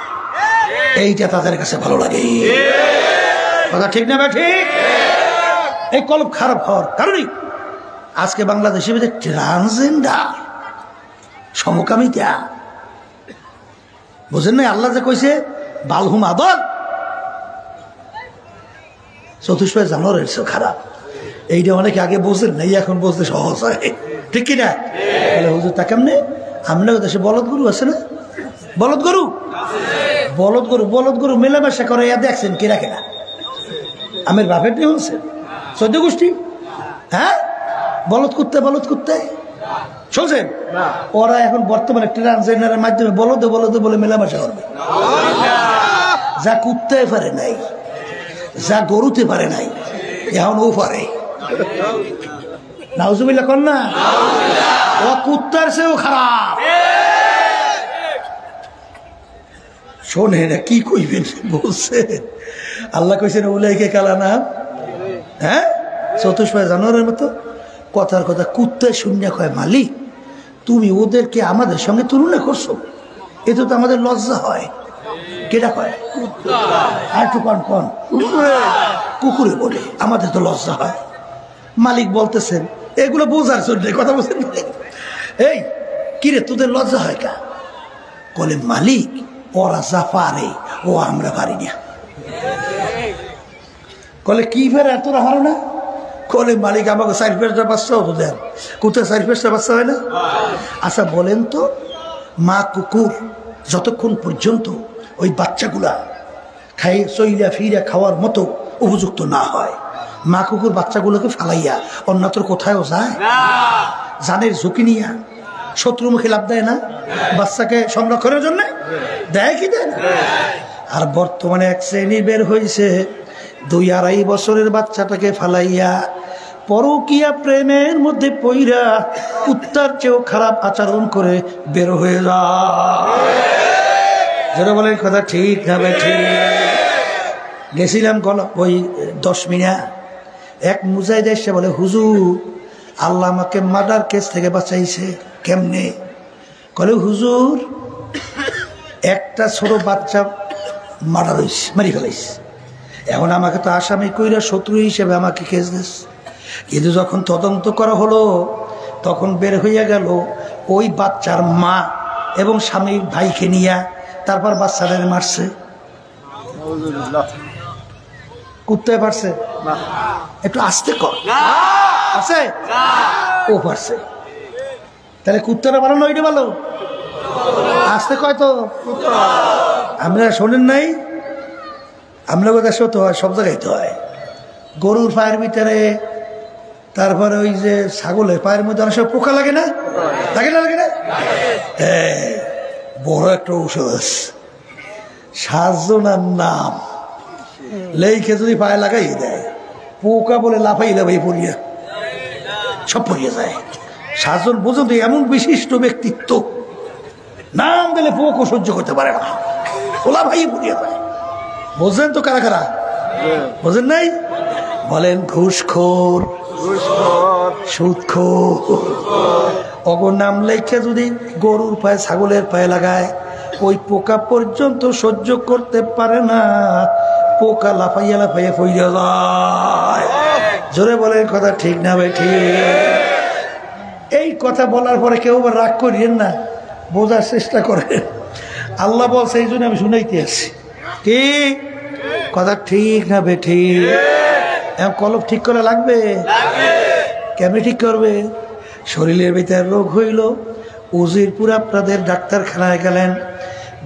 এইটা তাদের কাছে ভালো লাগে। কথা ঠিক না ঠিক? এই কলব খারাপ হওয়ার কারণে আজকে বাংলাদেশের মধ্যে ট্রান্সজেন্ডার, সমকামিতা, বুঝেন না? আল্লাহ যে কইছে বালহুম আদল, চতুষ্পদ জানোয়ারের চেয়েও খারাপ। এইটা অনেকে আগে বোঝেন না, এখন বলতে সহজ হয়, ঠিক কিনা? হুজুর তা কেমনে? আপনার দেশে বলদ গরু আছে না? বলদ গরু, বলদ গরু, বলদ গরু মেলামেশা করে দেখছেন কেনা কেনা? আমের বাপের নিয়ে হচ্ছে 14 গোষ্ঠী। হ্যাঁ, বলদ কুত্তে, বলদ কুত্তে শুনছেন? ওরা এখন বর্তমানে ট্রান্সজেন্ডারের মাধ্যমে বলদে বলদে বলে মেলামেশা করবে। যা কুত্তে পারে নাই, যা গরুতে পারে নাই, এখন ও পারে। নাউজুবিল্লাহ কর না, ও কুত্তার চেয়েও খারাপ। শোনে না কি কইবেন, বলছে আল্লাহ কইছেন উলাইকে কালানা, হ্যাঁ চতুষ্পদ জানোয়ারের মতো। কথার কথা কুত্তা শূন্য কয় মালিক তুমি ওদেরকে আমাদের সঙ্গে তুলনা করছো, এতে তো আমাদের লজ্জা হয়। কেটা কয়? আর একটু কন কন, কুকুরে বলে আমাদের তো লজ্জা হয়। মালিক বলতেছেন এগুলো বোঝার জন্য কথা বলছেন। এই কিরে তোদের লজ্জা হয় কা? বলে মালিক ওরা যা পারে ও আমরা পারি না। কলে কি ফেরে তোরা হারো না? কলে মালিক আমাকে 4-5টা বাচ্চাও তো দেন। কোথায় 4-5টা বাচ্চা হয় না? আচ্ছা বলেন তো, মা কুকুর যতক্ষণ পর্যন্ত ওই বাচ্চাগুলা খাই চইলা ফিরা খাওয়ার মতো উপযুক্ত না হয়, মা কুকুর বাচ্চাগুলোকে ফালাইয়া অন্যত্র কোথায়ও যায়? জানের ঝুঁকি নিয়া শত্রু মুখে লাভ দেয় না? বাচ্চাকে সংরক্ষণের জন্য দেয় কি দেয়? আর বর্তমানে এক শ্রেণী বের হয়েছে 2-2.5 বছরের বাচ্চাটাকে ফালাইয়া পরকীয়া প্রেমের মধ্যে পইরা কুত্তার চেয়েও খারাপ আচরণ করে বের হয়ে যায়। যারা বলেন কথা ঠিক হবে ঠিক। গেছিলাম ওই 10 মিনা, এক মুজাহিদ এসে বলে হুজুর আল্লাহ আমাকে মার্ডার কেস থেকে বাঁচাইছে। কেমনে? বলে হুজুর একটা ছোট বাচ্চা মার্ডার হয়েছে, মারি ফেলাইছে। এখন আমাকে তো আসামি কইরা শত্রু হিসেবে আমাকে কেস দিস, কিন্তু যখন তদন্ত করা হলো তখন বের হইয়া গেল ওই বাচ্চার মা এবং স্বামীর ভাইকে নিয়ে তারপর বাচ্চাদের মারছে। কুত্তায় পারছে? একটু আস্তে কর, আছে ও পারছে। তাহলে কুত্তারা ভালো না ওইটা ভালো? আস্তে কয় তো। আমরা শোনেন নাই, আমরা দেশে তো হয়, সব জায়গায় তো হয়। গরুর পায়ের ভিতরে, তারপরে ওই যে ছাগলের পায়ের মধ্যে অনেক সময় পোকা লাগে না? লাগে না? লাগে না? বড় একটা ঔষধ সাজনার নাম লেখে যদি পায়ে লাগাই দেয়, পোকা বলে লাফাই লাফাই পড়িয়া সব পড়িয়া যায়। সাজন পর্যন্ত এমন বিশিষ্ট ব্যক্তিত্ব, নাম দিলে পোকও সহ্য করতে পারে না, ওলা ভাই পড়িয়া যায়। বোঝেন তো কারা কারা? বোঝেন নাই? বলেন ঘুষখোর, সুদখোর। অগর নাম লেখে যদি গরুর পায়ে ছাগলের পায়ে লাগায়, ওই পোকা পর্যন্ত সহ্য করতে পারে না, পোকা লাফাইয়া লাফাইয়া পড়িয়া যায়। জোরে বলেন কথা ঠিক না ভাই ঠিক? এই কথা বলার পরে কেউ রাগ করিয়েন না, বোঝার চেষ্টা করেন। আল্লাহ বলছে এই জন্য আমি শুনাইতে আসি। ঠিক কথা ঠিক না বে ঠিক? কলব ঠিক করা লাগবে। কেমনি ঠিক করবে? শরীরের ভিতরে রোগ হইল, উজিরপুর আপনাদের ডাক্তারখানায় গেলেন,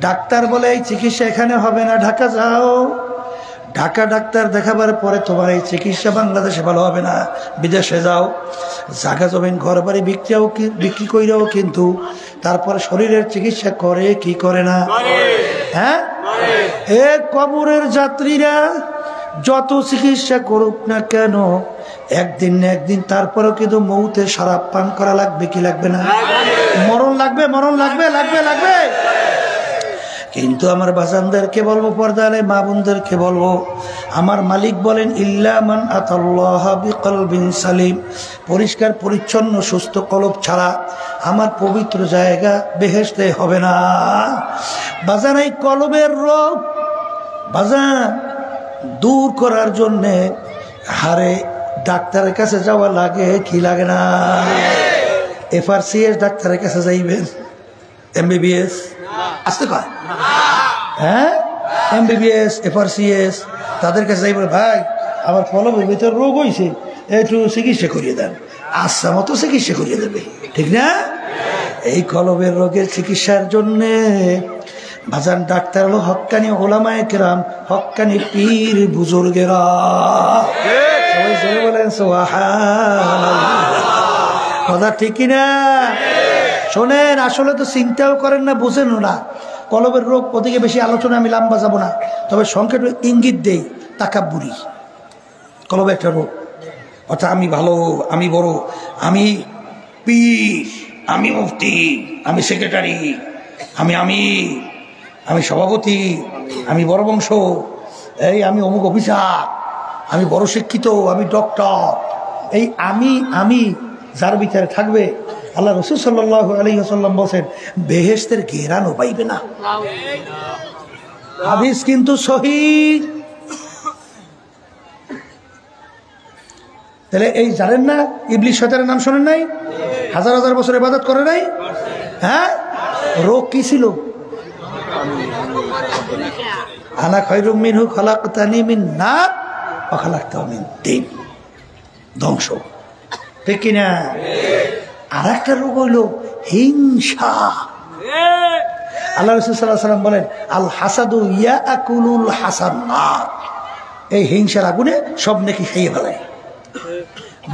ডাক্তার বলে এই চিকিৎসা এখানে হবে না, ঢাকা যাও। ঢাকা ডাক্তার দেখাবার পরে তোমার এই চিকিৎসা বাংলাদেশে ভালো হবে না, বিদেশে যাও। জায়গা জমিন ঘর বাড়ি বিক্রি কইরাও কিন্তু তারপরে শরীরের চিকিৎসা করে কি করে না? হ্যাঁ, এ কবরের যাত্রীরা যত চিকিৎসা করুক না কেন, একদিন না একদিন তারপরেও কিন্তু মৌতের শরাব পান করা লাগবে কি লাগবে না? মরণ লাগবে, মরণ লাগবে, লাগবে লাগবে। কিন্তু আমার বাজানদেরকে বলবো, পর্দারে মা বোনদেরকে বলবো, আমার মালিক বলেন ইল্লা মান আতাল্লাহ বিকলবিন সালিম, পরিষ্কার পরিচ্ছন্ন সুস্থ কলব ছাড়া আমার পবিত্র জায়গা বেহেশতে হবে না। বাজান এই কলবের রোগ বাজান দূর করার জন্যে হারে ডাক্তারের কাছে যাওয়া লাগে কি লাগে না? FRCS ডাক্তারের কাছে যাইবেন, MBBS আসতে কয়, হ্যাঁ MBBS FRCS তাদের কাছে যাইবেন, ভাই আবার কলমের ভিতর রোগ হয়েছে, একটু চিকিৎসা করিয়ে দেন, আচ্ছা মতো চিকিৎসা করিয়ে দেবে, ঠিক না? এই কলমের রোগের চিকিৎসার জন্যে বাজান ডাক্তার হলো হক্কানি ওলামায়ে কেরাম, হক্কানি পীর বুজুর্গেরা। সবাই জোরে বলেন সুবহানাল্লাহ। কথা ঠিক না? শোনেন, আসলে তো চিন্তাও করেন না, বুঝেনও না। কলমের রোগ ওদিকে বেশি আলোচনা আমি লম্বা যাব না, তবে সংক্ষেপে ইঙ্গিত দেই, তাকাব্বুরি কলবে একটা রোগ। অর্থাৎ আমি ভালো, আমি বড়, আমি পীর, আমি মুফতি, আমি সেক্রেটারি, আমি সভাপতি, আমি বড় বংশ, এই আমি অমুক অফিসার, আমি বড় শিক্ষিত, আমি ডক্টর। এই আমি যার ভিতরে থাকবে, আল্লাহ রাসূল সাল্লাল্লাহু আলাইহি ওয়াসাল্লাম বলেন বেহেশতের ঘেরানও পাইবে না। হাদিস কিন্তু সহিহ। তাহলে এই জানেন না, ইবলিস শয়তানের নাম শোনেন নাই? হাজার হাজার বছর ইবাদত করে নাই? হ্যাঁ, রোগ কি ছিল? আনা খায়রুম মিনহু খালাকতানি মিন নার ওয়া খালাকতাহু মিন তিন, ধ্বংস, ঠিক কিনা? আর একটা রোগ হইল হিংসা। আল্লাহ রাসূল সাল্লাল্লাহু আলাইহি ওয়াসাল্লাম বলেন আল হাসাদু ইয়াকুলুল হাসানাত, এই হিংসার আগুনে সব নেকি খেয়ে ফেলায়।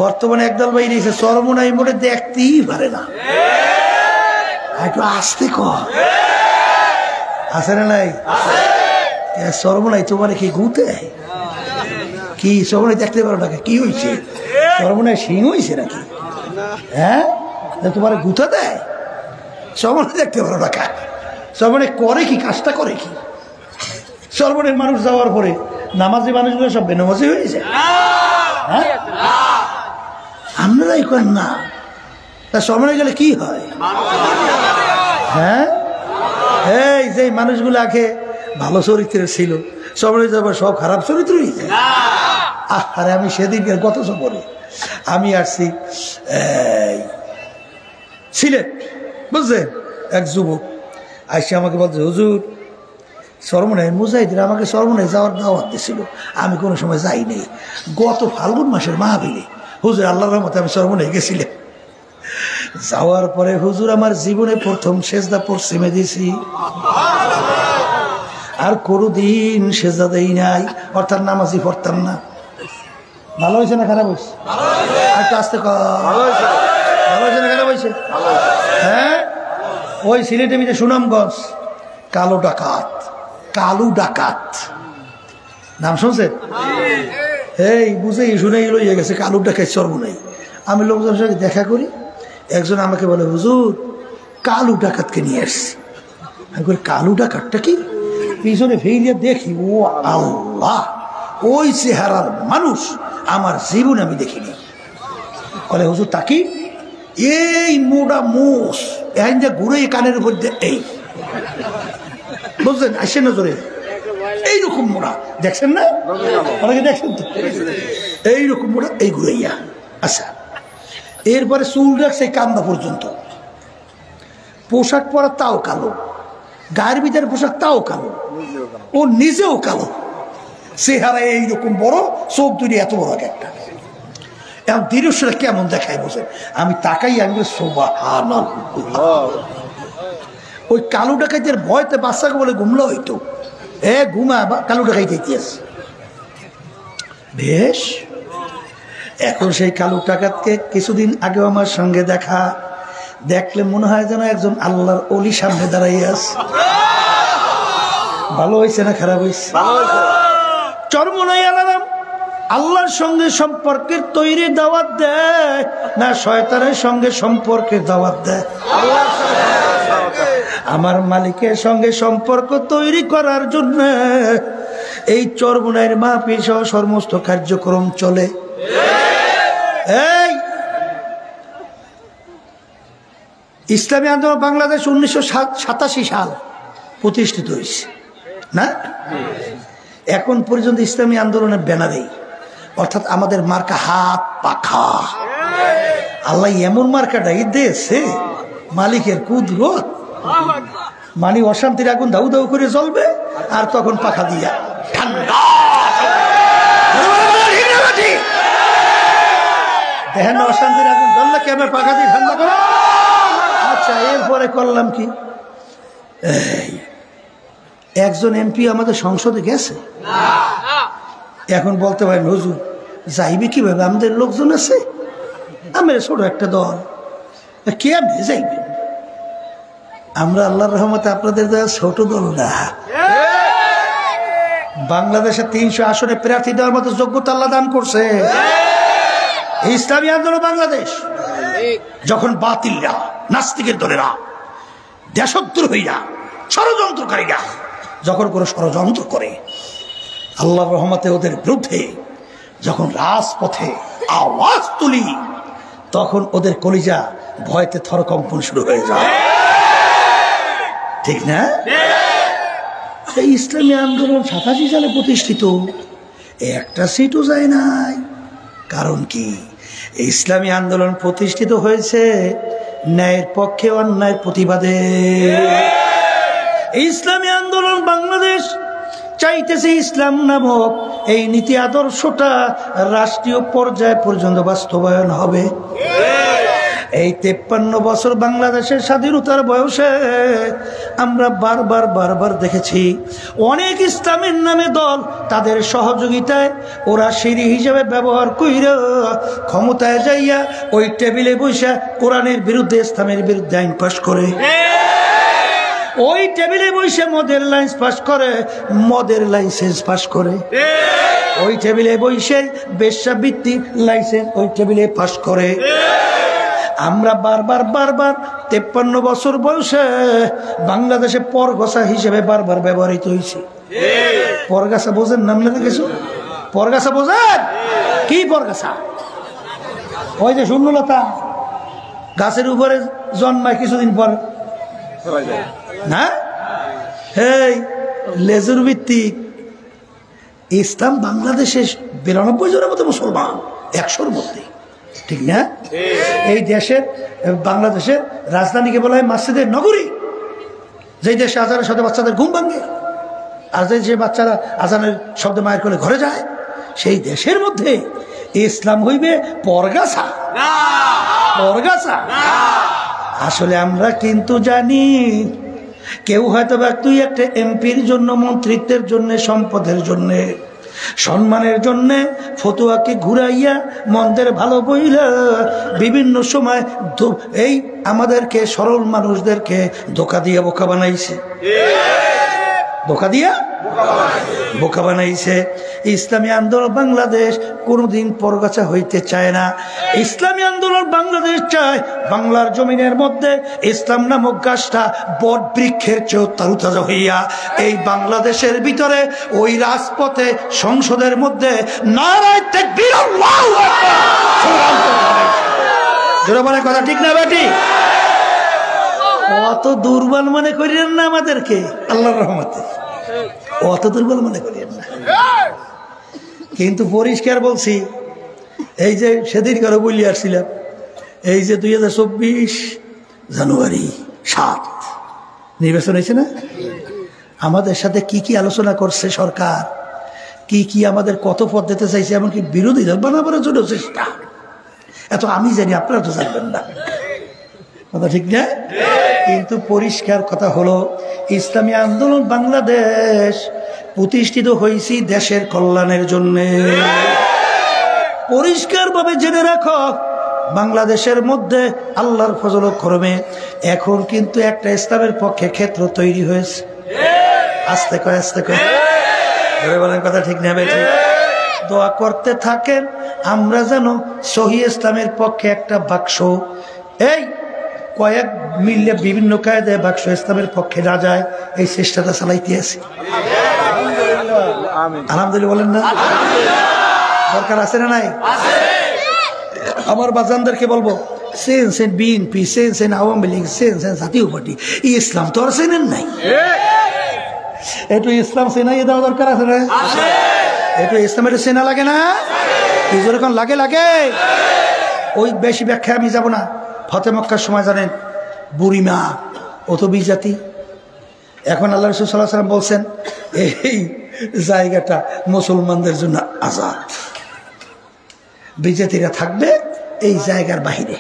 বর্তমানে একদল ভাই নিয়েছে চরমোনাই মোড়ে দেখতেই পারে না, একটু আসতে কর, আছে না নাই? চরমোনাই তোমার কি গুতে কি? চরমোনাই দেখতে পারো না, কি হয়েছে? চরমোনাই সিং হয়েছে নাকি? হ্যাঁ, তোমার গুতা দেয়? চরমোনাই দেখতে পারো না, চরমোনাই করে কি, কাজটা করে কি? চরমোনাইয়ের মানুষ যাওয়ার পরে নামাজি মানুষগুলো সব বেনামাজি হয়েছে। হ্যাঁ, আপনারাই করেন না, তা চরমোনাই গেলে কি হয়? হ্যাঁ, এই যে মানুষগুলো আগে ভালো চরিত্রের ছিল, চরমোনাই যাবার সব খারাপ চরিত্র হয়েছে। আরে আমি সেদিন গত সফরে আমি আসছি সিলেট, বুঝলেন? এক যুবক আইসে আমাকে বলছে হুজুর চরমোনাই মুজাহিদরা আমাকে চরমোনাই যাওয়ার দাওয়াত দিয়েছিল, আমি কোনো সময় যাইনি। গত ফাল্গুন মাসের মাহফিলে হুজুর আল্লাহর রহমতে আমি চরমোনাই গেছিলাম। যাওয়ার পরে হুজুর আমার জীবনে প্রথম সেজদা পশ্চিমে দিয়েছি, আর কোনোদিন সেজদা দেই নাই, অর্থাৎ নামাজি পড়তাম না। ভালো হয়েছে না খারাপ হয়েছে? একটু আসতে ভালো হয়েছে না খারাপ হয়েছে? হ্যাঁ, ওই সিলেটে মিলে সুনামগঞ্জ কালো ডাকাত নাম শুনছেন? এই বুঝে শুনেই লইয়া গেছে কালো ডাকাত চরমোনাই। আমি লোকজনের সাথে দেখা করি, একজন আমাকে বলে হুজুর কালো ডাকাতকে নিয়ে আসছি। আমি বলি কালো ডাকাতটা কি? পিছনে ফেরিয়ে দেখি, ও আল্লাহ, ওই চেহারার মানুষ আমার জীবনে আমি দেখিনি। বলে হুজুর তাকি এই মোটা মোষ এখন যে ঘুরে কানের উপর এই বুঝলেন, আসেন নজরে এইরকম মোড়া দেখছেন না? অনেকে দেখছেন তো, এইরকম মোড়া এই ঘুরাইয়া। আচ্ছা, এরপরে চুল রাখছে কান্দা পর্যন্ত, পোশাক পরা তাও কালো, গায়ের ভিতরে পোশাক তাও কালো, ও নিজেও কালো, চেহারা এইরকম বড়, চোখ দুটি এত বড় একটা। এখন দৃশ্যটা কেমন দেখায় বোঝেন? আমি তাকাই, আমি সুবহানাল্লাহ। ওই কালো ডাকাইতের ভয়তে বাচ্চাকে বলে ঘুমলো হইতো, ঘুমা কালো ডাকাইতে ইতিহাস। বেশ, এখন সেই কালো ডাকাতকে কিছুদিন আগেও আমার সঙ্গে দেখা, দেখলে মনে হয় যেন একজন আল্লাহর ওলি সামনে দাঁড়াইয়া আছে। ভালো হয়েছে না খারাপ হয়েছে? চরমোনাই আলারাম আল্লাহর সঙ্গে সম্পর্কের তৈরি দাওয়াত দেয় না শয়তানের সঙ্গে সম্পর্কের দাওয়াত দেয়? আমার মালিকের সঙ্গে সম্পর্ক তৈরি করার জন্য এই চরমোনাইয়ের মাহফিল সহ সমস্ত কার্যক্রম চলে। এই ইসলামী আন্দোলন বাংলাদেশ 1987 সাল প্রতিষ্ঠিত হয়েছে না? এখন পর্যন্ত ইসলামী আন্দোলনের ব্যানারেই, অর্থাৎ আমাদের মার্কা হাত পাখা। আল্লাহ এমন মার্কাটা দিয়েছে, মালিকের কুদরত, মানে অশান্তির আগুন দাউ দাউ করে জ্বলবে, আর তখন পাখা দিয়া ঠান্ডা। দেখেন না অশান্তির আগুন ধরলে কি আমার পাখা দিয়ে ঠান্ডা করো। আচ্ছা, এরপরে করলাম কি, একজন এমপি আমাদের সংসদে গেছে, এখন বলতে পারেন হুজুর যাইবে কিভাবে, আমাদের লোকজন আছে, আমরা ছোট একটা দল, কেমনে যাইবে? আমরা আল্লাহর রহমতে আপনাদের ছোট দল না, বাংলাদেশে 300 আসনে প্রার্থী দেওয়ার মতো যোগ্যতা আল্লাহ দান করছে। ইসলামী আন্দোলন বাংলাদেশ যখন বাতিলরা, নাস্তিকের দলেরা, দেশদ্রোহীরা, ষড়যন্ত্রকারীরা যখন কোনো ষড়যন্ত্র করে, আল্লাহর রহমতে ওদের বিরুদ্ধে যখন রাজপথে আওয়াজ তুলি, তখন ওদের কলিজা ভয়তে থরকম্পন শুরু হয়ে যায়, ঠিক না? এই ইসলামী আন্দোলন 87 সালে প্রতিষ্ঠিত, একটা সিটও যায় নাই। কারণ কি? ইসলামী আন্দোলন প্রতিষ্ঠিত হয়েছে ন্যায়ের পক্ষে, অন্যায়ের প্রতিবাদে। ইসলামী আন্দোলন বাংলাদেশ চাইতেছে ইসলাম নামক এই নীতি আদর্শটা রাষ্ট্রীয় পর্যায় পর্যন্ত বাস্তবায়ন হবে। এই 53 বছর বাংলাদেশের স্বাধীনতার বয়সে আমরা বারবার দেখেছি অনেক ইসলামের নামে দল তাদের সহযোগিতায় ওরা সিঁড়ি হিসেবে ব্যবহার কইরা ক্ষমতায় যাইয়া ওই টেবিলে বসে কোরআনের বিরুদ্ধে, ইসলামের বিরুদ্ধে আইন পাশ করে, ওই টেবিলে বসে মদের লাইসেন্স পাস করে, মদের লাইসেন্স পাস করে, ওই টেবিলে বসে বেশ্যাবৃত্তি লাইসেন্স ওই টেবিলে পাস করে। আমরা বারবার 53 বছর বয়সে বাংলাদেশে পরগাছা হিসেবে বারবার ব্যবহৃত হয়েছে। পরগাছা বোঝেন? নাম লেগে কিছু পরগাছা বোঝেন? কি পরগাছা? ওই যে শূন্যলতা গাছের উপরে জন্মায়, কিছুদিন পর না, এই লেজুর ভিত্তিক। ইসলাম বাংলাদেশে 92 জনের মতো মুসলমান 100-র মধ্যে, ঠিক না? এই দেশের, বাংলাদেশের রাজধানীকে বলা হয় মসজিদের নগরী, যেই দেশে আজানের সাথে বাচ্চাদের ঘুম ভাঙে, আর যে বাচ্চারা আজানের শব্দে মায়ের কোলে ঘরে যায়, সেই দেশের মধ্যে ইসলাম হইবে পরগাছা। পরগাছা আসলে আমরা কিন্তু জানি, কেউ হয়তো বা তুই একটা এমপির জন্য, মন্ত্রিত্বের জন্য, সম্পদের জন্য, সম্মানের জন্য ফতুয়াকে ঘুরাইয়া মন্দের ভালো বইলা বিভিন্ন সময় এই আমাদেরকে, সরল মানুষদেরকে ধোকা দিয়ে বোকা বানাইছে, ধোকা দিয়া বোকা বানাইছে। ইসলামী আন্দোলন বাংলাদেশ কোনোদিন পরগাছা হইতে চায় না। ইসলামী আন্দোলন বাংলাদেশ চায় বাংলার জমিনের মধ্যে ইসলাম নামক গাছটা বট বৃক্ষের চেয়েও তারুতাজা হইয়া এই বাংলাদেশের ভিতরে ওই রাজপথে, সংসদের মধ্যে নারায়ে তাকবীর, আল্লাহু আকবার, জোরে বলে কথা ঠিক না বেটি? অত দুর্বল মনে করিয়েন না আমাদেরকে, আল্লাহর রহমতে অত দুর্বল মনে করিয়েন না। কিন্তু পরিষ্কার বলছি, এই যে সেদিন কারো বলি আসছিলাম, এই যে 2024 জানুয়ারি 7 নির্বাচন হয়েছে না, আমাদের সাথে কি কি আলোচনা করছে সরকার, কি আমাদের কত পদ দিতে চাইছে, এমনকি বিরোধী দল বানাবার জন্য চেষ্টা, এত আমি জানি, আপনারা তো জানবেন না, কথা ঠিক না? কিন্তু পরিষ্কার কথা হলো, ইসলামী আন্দোলন বাংলাদেশ প্রতিষ্ঠিত হয়েছে দেশের কল্যাণের জন্য। পরিষ্কারভাবে জেনে রাখো, বাংলাদেশের মধ্যে আল্লাহর ফজল ও করমে এখন কিন্তু একটা ইসলামের পক্ষে ক্ষেত্র তৈরি হয়েছে। আস্তে কয় বলেন কথা ঠিক না বেঠিক? দোয়া করতে থাকেন আমরা যেন সহি ইসলামের পক্ষে একটা বাক্স, এই কয়েক মিললে বিভিন্ন কায়দায় বাক্স ইসলামের পক্ষে না যায়, এই চেষ্টাটা চালাইতে আছি। আলহামদুলিল্লাহ বলেন না? দরকার আছে না নাই? আমার বাজানদেরকে বলবো, সেন বিএনপি, সেন আওয়ামী লীগ, সেন জাতীয় পার্টি, ইসলাম তো আর চেনেন নাই। একটু ইসলাম চেনাই দেওয়া দরকার আছে না? একটু ইসলামের চেনা লাগে না? যখন লাগে ওই বেশি ব্যাখ্যা আমি যাব না। ফতে মক্কার সময় জানেন বুড়িমা ও তো বিজাতি, এখন আল্লাহ রাসূল সাল্লাল্লাহু আলাইহি ওয়াসাল্লাম বলছেন এই জায়গাটা মুসলমানদের জন্য আজাদ, বিজাতিরা থাকবে এই জায়গার বাহিরে,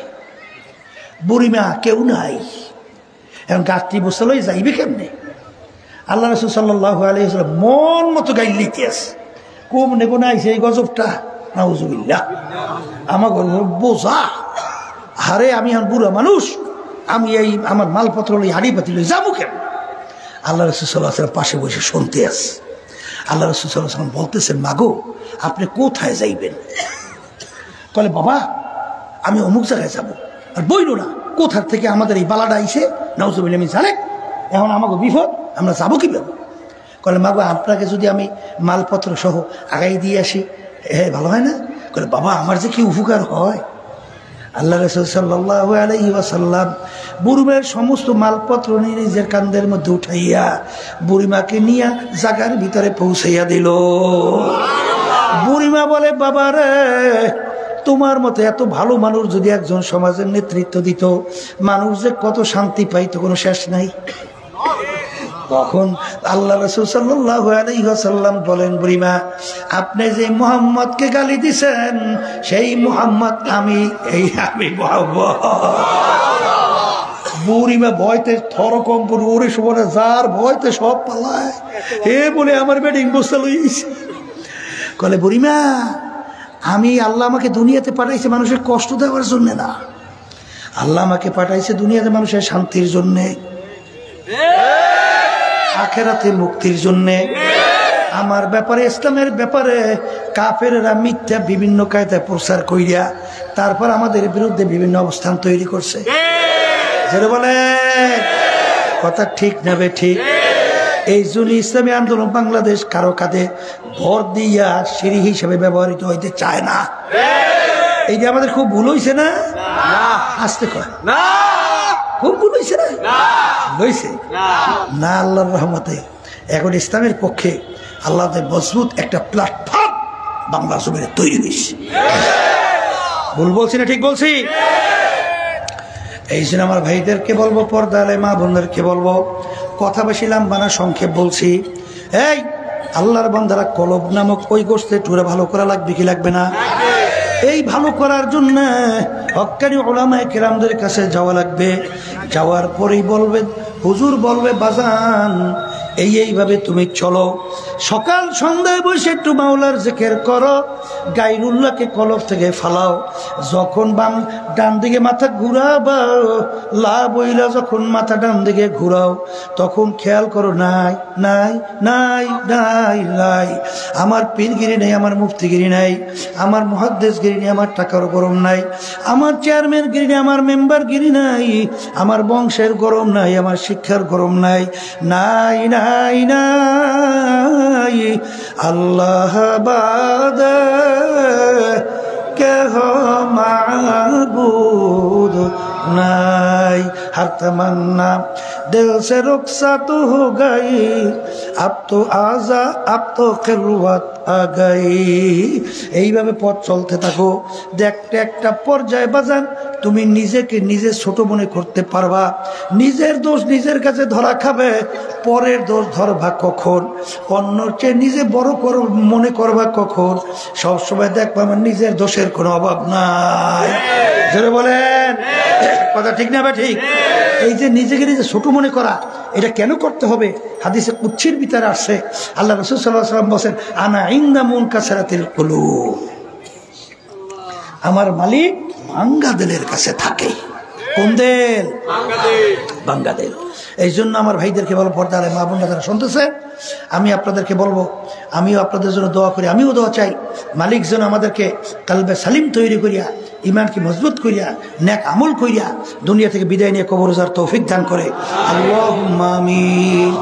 বুড়িমা কেউ নাই, এখন গাছটি বসে লই যাইবে কেমনে? আল্লাহ রাসূল সাল্লাল্লাহু আলাইহি ওয়াসাল্লাম মন মতো গাইল লিখেস, কম নেব না এই গজবটা, নাউজুবিল্লাহ। আমার বোঝা, হারে আমি এখন বুড়া মানুষ, আমি এই আমার মালপত্র লই হাড়ি পাতি লই যাবো কেন? আল্লাহ রাসূল সাল্লাল্লাহু আলাইহি ওয়াসাল্লাম পাশে বসে শুনতে আস। আল্লাহ রাসূল সাল্লাল্লাহু আলাইহি ওয়াসাল্লাম বলতেছেন, মাগো আপনি কোথায় যাইবেন? বলে, বাবা আমি অমুক জায়গায় যাবো। আর বইল না কোথার থেকে আমাদের এই বালাটা আইসে, নাউজুবিল্লাহ মিন যালিক, এখন আমাকে বিপদ, আমরা যাবো কিভাবে? বলে, মাগো আপনাকে যদি আমি মালপত্র সহ আগাই দিয়ে আসি, ভালো হয় না? বলে, বাবা আমার যে কি উপকার হয়। আল্লাহ রাসূল সাল্লাল্লাহু আলাইহি ওয়াসাল্লাম বুড়িমার সমস্ত মালপত্র নিয়ে নিজের কাঁধের মধ্যে উঠাইয়া বুড়িমাকে নিয়ে জায়গার ভিতরে পৌঁছাইয়া দিল। বুড়িমা বলে, বাবা রে, তোমার মতো এত ভালো মানুষ যদি একজন সমাজের নেতৃত্ব দিত, মানুষ যে কত শান্তি পাইতো কোনো শেষ নাই। তখন আল্লাহ রাসূল সাল্লাল্লাহু আলাইহি ওয়াসাল্লাম বলেন, বুড়িমা আপনি যে মুহাম্মদকে গালি দিছেন সেই মুহাম্মদ আমি মুহাম্মদ। বুড়িমা ভয়তে থরকম্পন ওরে সবরে যার ভয়তে সব পালায়, বলে আমার বেডিং বসতে লইছে। বলে, বুড়িমা আমি আল্লাহ আমাকে দুনিয়াতে পাঠাইছে মানুষের কষ্ট দেওয়ার জন্য না, আল্লাহ আমাকে পাঠাইছে দুনিয়াতে মানুষের শান্তির জন্যে, আখেরাতে মুক্তির জন্যে। আমার ব্যাপারে, ইসলামের ব্যাপারে কাফেররা মিথ্যা বিভিন্ন কায়দায় প্রচার কইরা তারপর আমাদের বিরুদ্ধে বিভিন্ন অবস্থান তৈরি করছে। যেটা বলে কথা ঠিক না বে ঠিক? এই জন্য ইসলামী আন্দোলন বাংলাদেশ কারো কাঁধে ভর দিয়া সিঁড়ি হিসেবে ব্যবহৃত হইতে চায় না। এই যে আমাদের খুব ভুল হয়েছে না? আসতে কয় খুব ভুল হয়েছে না? হয়েছে না? আল্লাহর রহমতে এখন ইসলামের পক্ষে আল্লাহ মজবুত একটা প্ল্যাটফর্ম বাংলা জমিনে তৈরি হয়েছে। ভুল বলছি না ঠিক বলছি? এই জন্য আমার ভাইদেরকে বলবো, পর্দালে মা বোনদেরকে বলবো, কথা বেশি লম্বা না, সংক্ষেপ বলছি। এই আল্লাহর বান্দারা কলব নামক ওই গোষ্ঠে টুরে ভালো করা লাগবে কি লাগবে না? এই ভালো করার জন্য হক্কানি উলামায়ে কেরামদের কাছে যাওয়া লাগবে। যাওয়ার পরেই বলবে, হুজুর বলবে, বাজান এইভাবে তুমি চলো, সকাল সন্ধ্যায় বসে একটু মাওলার জিকির করো, গায়রুল্লাহকে কলব থেকে ফালাও। যখন ডান দিকে মাথা ঘুরাবা, লা বইলা যখন মাথা ডান দিকে ঘুরাও, তখন খেয়াল করো, নাই নাই নাই নাই নাই, আমার পীরগিরি নেই, আমার মুফতিগিরি নাই, আমার মুহাদ্দিসগিরি নেই, আমার টাকার গরম নাই, আমার চেয়ারম্যানগিরি নেই, আমার মেম্বারগিরি নাই, আমার বংশের গরম নাই, আমার শিক্ষার গরম নাই, নাই নাই নাই, আল্লাহ বাদে কেহ মাবুদ নাই। हर तमन्ना दिल से रुखसत हो गई, अब तो आजा अब तो खिलवत आ गई। এইভাবে পথ চলতে থাকো, দেখতে একটা পর্যায়ে বাজান তুমি নিজেকে নিজে ছোট মনে করতে পারবা। নিজের দোষ নিজের কাছে ধরা খাবে, পরের দোষ ধরবা কখন? অন্যর চেয়ে নিজে বড় মনে করবা কখন? সবসময় দেখবা আমার নিজের দোষের কোনো অভাব নাই। জোরে বলেন কথা ঠিক না বা ঠিক? এই যে নিজেকে নিজে ছোট মনে করা, এটা কেন করতে হবে? হাদিসে কুদসির ভিতরে আসছে, আল্লাহ রাসূল সাল্লাল্লাহু আলাইহি ওয়াসাল্লাম বলেন, আনা ইনদা মুনকাসিরাতিল কুলুব, আমার মালিক ভাঙ্গা দিলের কাছে থাকে। কোন দিল? ভাঙ্গা দিল। এই জন্য আমার ভাইদেরকে বলবো, পর্দারে মা বোনরা যারা শুনতেছে, আমি আপনাদেরকে বলবো, আমিও আপনাদের জন্য দোয়া করি, আমিও দোয়া চাই, মালিক যেন আমাদেরকে কালবে সালিম তৈরি করিয়া, ইমানকে মজবুত করিয়া, নেক আমল করিয়া দুনিয়া থেকে বিদায় নিয়ে কবর যাওয়ার তৌফিক দান করে। আল্লাহুম্মা আমিন।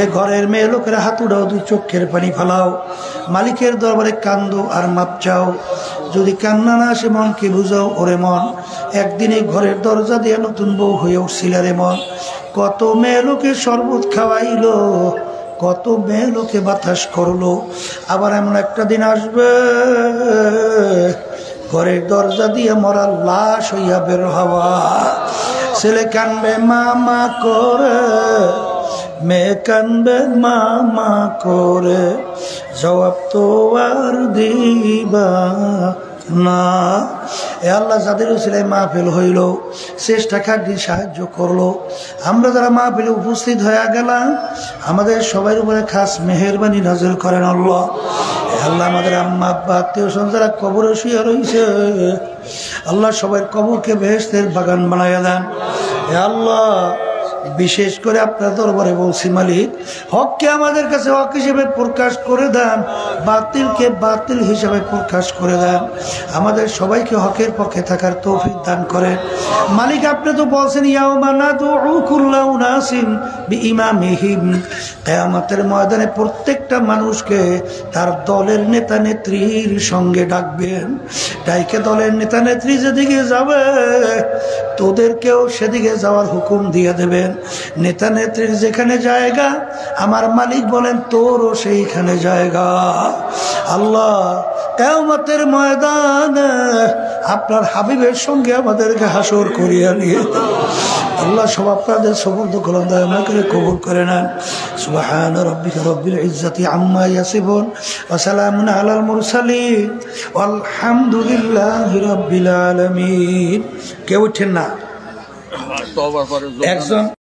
এ ঘরের মেয়ে লোকেরা হাত উঠাও, দুই চোখের পানি ফেলাও, মালিকের দরবারে কান্দো আর মাপ চাও। যদি কান্না না আসে মনকে বুঝাও, ওরে মন একদিন এই ঘরের দরজা দিয়ে নতুন বউ হয়ে উঠছিল রে মন। কত মেয়ে লোকে শরবত খাওয়াইলো, কত মেয়ে লোকে বাতাস করলো, আবার এমন একটা দিন আসবে ঘরের দরজা দিয়ে মরা লাশ হইয়া বের হওয়া। ছেলে কানবে মামা করে, মেয়ে কান্দে মা মা করে, জবাব তো আর দিবা না। এ আল্লাহ যাদের উসিলায় মাহফিল হইল, চেষ্টা খাটি সাহায্য করলো, আমরা যারা মাহফিলে উপস্থিত হয়ে গেলাম, আমাদের সবার উপরে খাস মেহেরবানি নাযিল করেন আল্লাহ। আল্লাহ আমাদের আম্মা আব্বা আত্মীয় স্বজন যারা কবরে শুয়ে রয়েছে, আল্লাহ সবার কবরকে বেহেশতের বাগান বানাইয়া দেন। হে আল্লাহ, বিশেষ করে আপনার দরবারে বলছি মালিক, হককে আমাদের কাছে হক হিসেবে প্রকাশ করে দেন, বাতিলকে বাতিল হিসেবে প্রকাশ করে দেন। আমাদের সবাইকে হকের পক্ষে থাকার তৌফিক দান করেন মালিক। আপনি তো বলছেন ইয়াউমা নাদউ কুল্লা উনাসিন বিইমামিহিম, কিয়ামতের ময়দানে প্রত্যেকটা মানুষকে তার দলের নেতা নেত্রীর সঙ্গে ডাকবেন। ডাইকে দলের নেতা নেত্রী যেদিকে যাবে তোদেরকেও সেদিকে যাওয়ার হুকুম দিয়ে দেবেন। নেতা নেত্রীর যেখানে জায়গা, আমার মালিক বলেন তোরও সেইখানে জায়গা। আল্লাহ, কিয়ামতের ময়দানে আপনার হাবিবের সঙ্গে আমাদেরকে হাসর করিয়া নিয়ে আল্লাহ সব আপনাদের সমর্থ করুন, দয়া করে কবুল করে নেন। সুবহান রাব্বিকা রব্বিল ইজ্জাতি আম্মা ইয়াসিফুন ওয়া সালামুন আলাল মুরসালিন ওয়ালহামদুলিল্লাহি রাব্বিল আলামিন। কেউ উঠেন না, একজন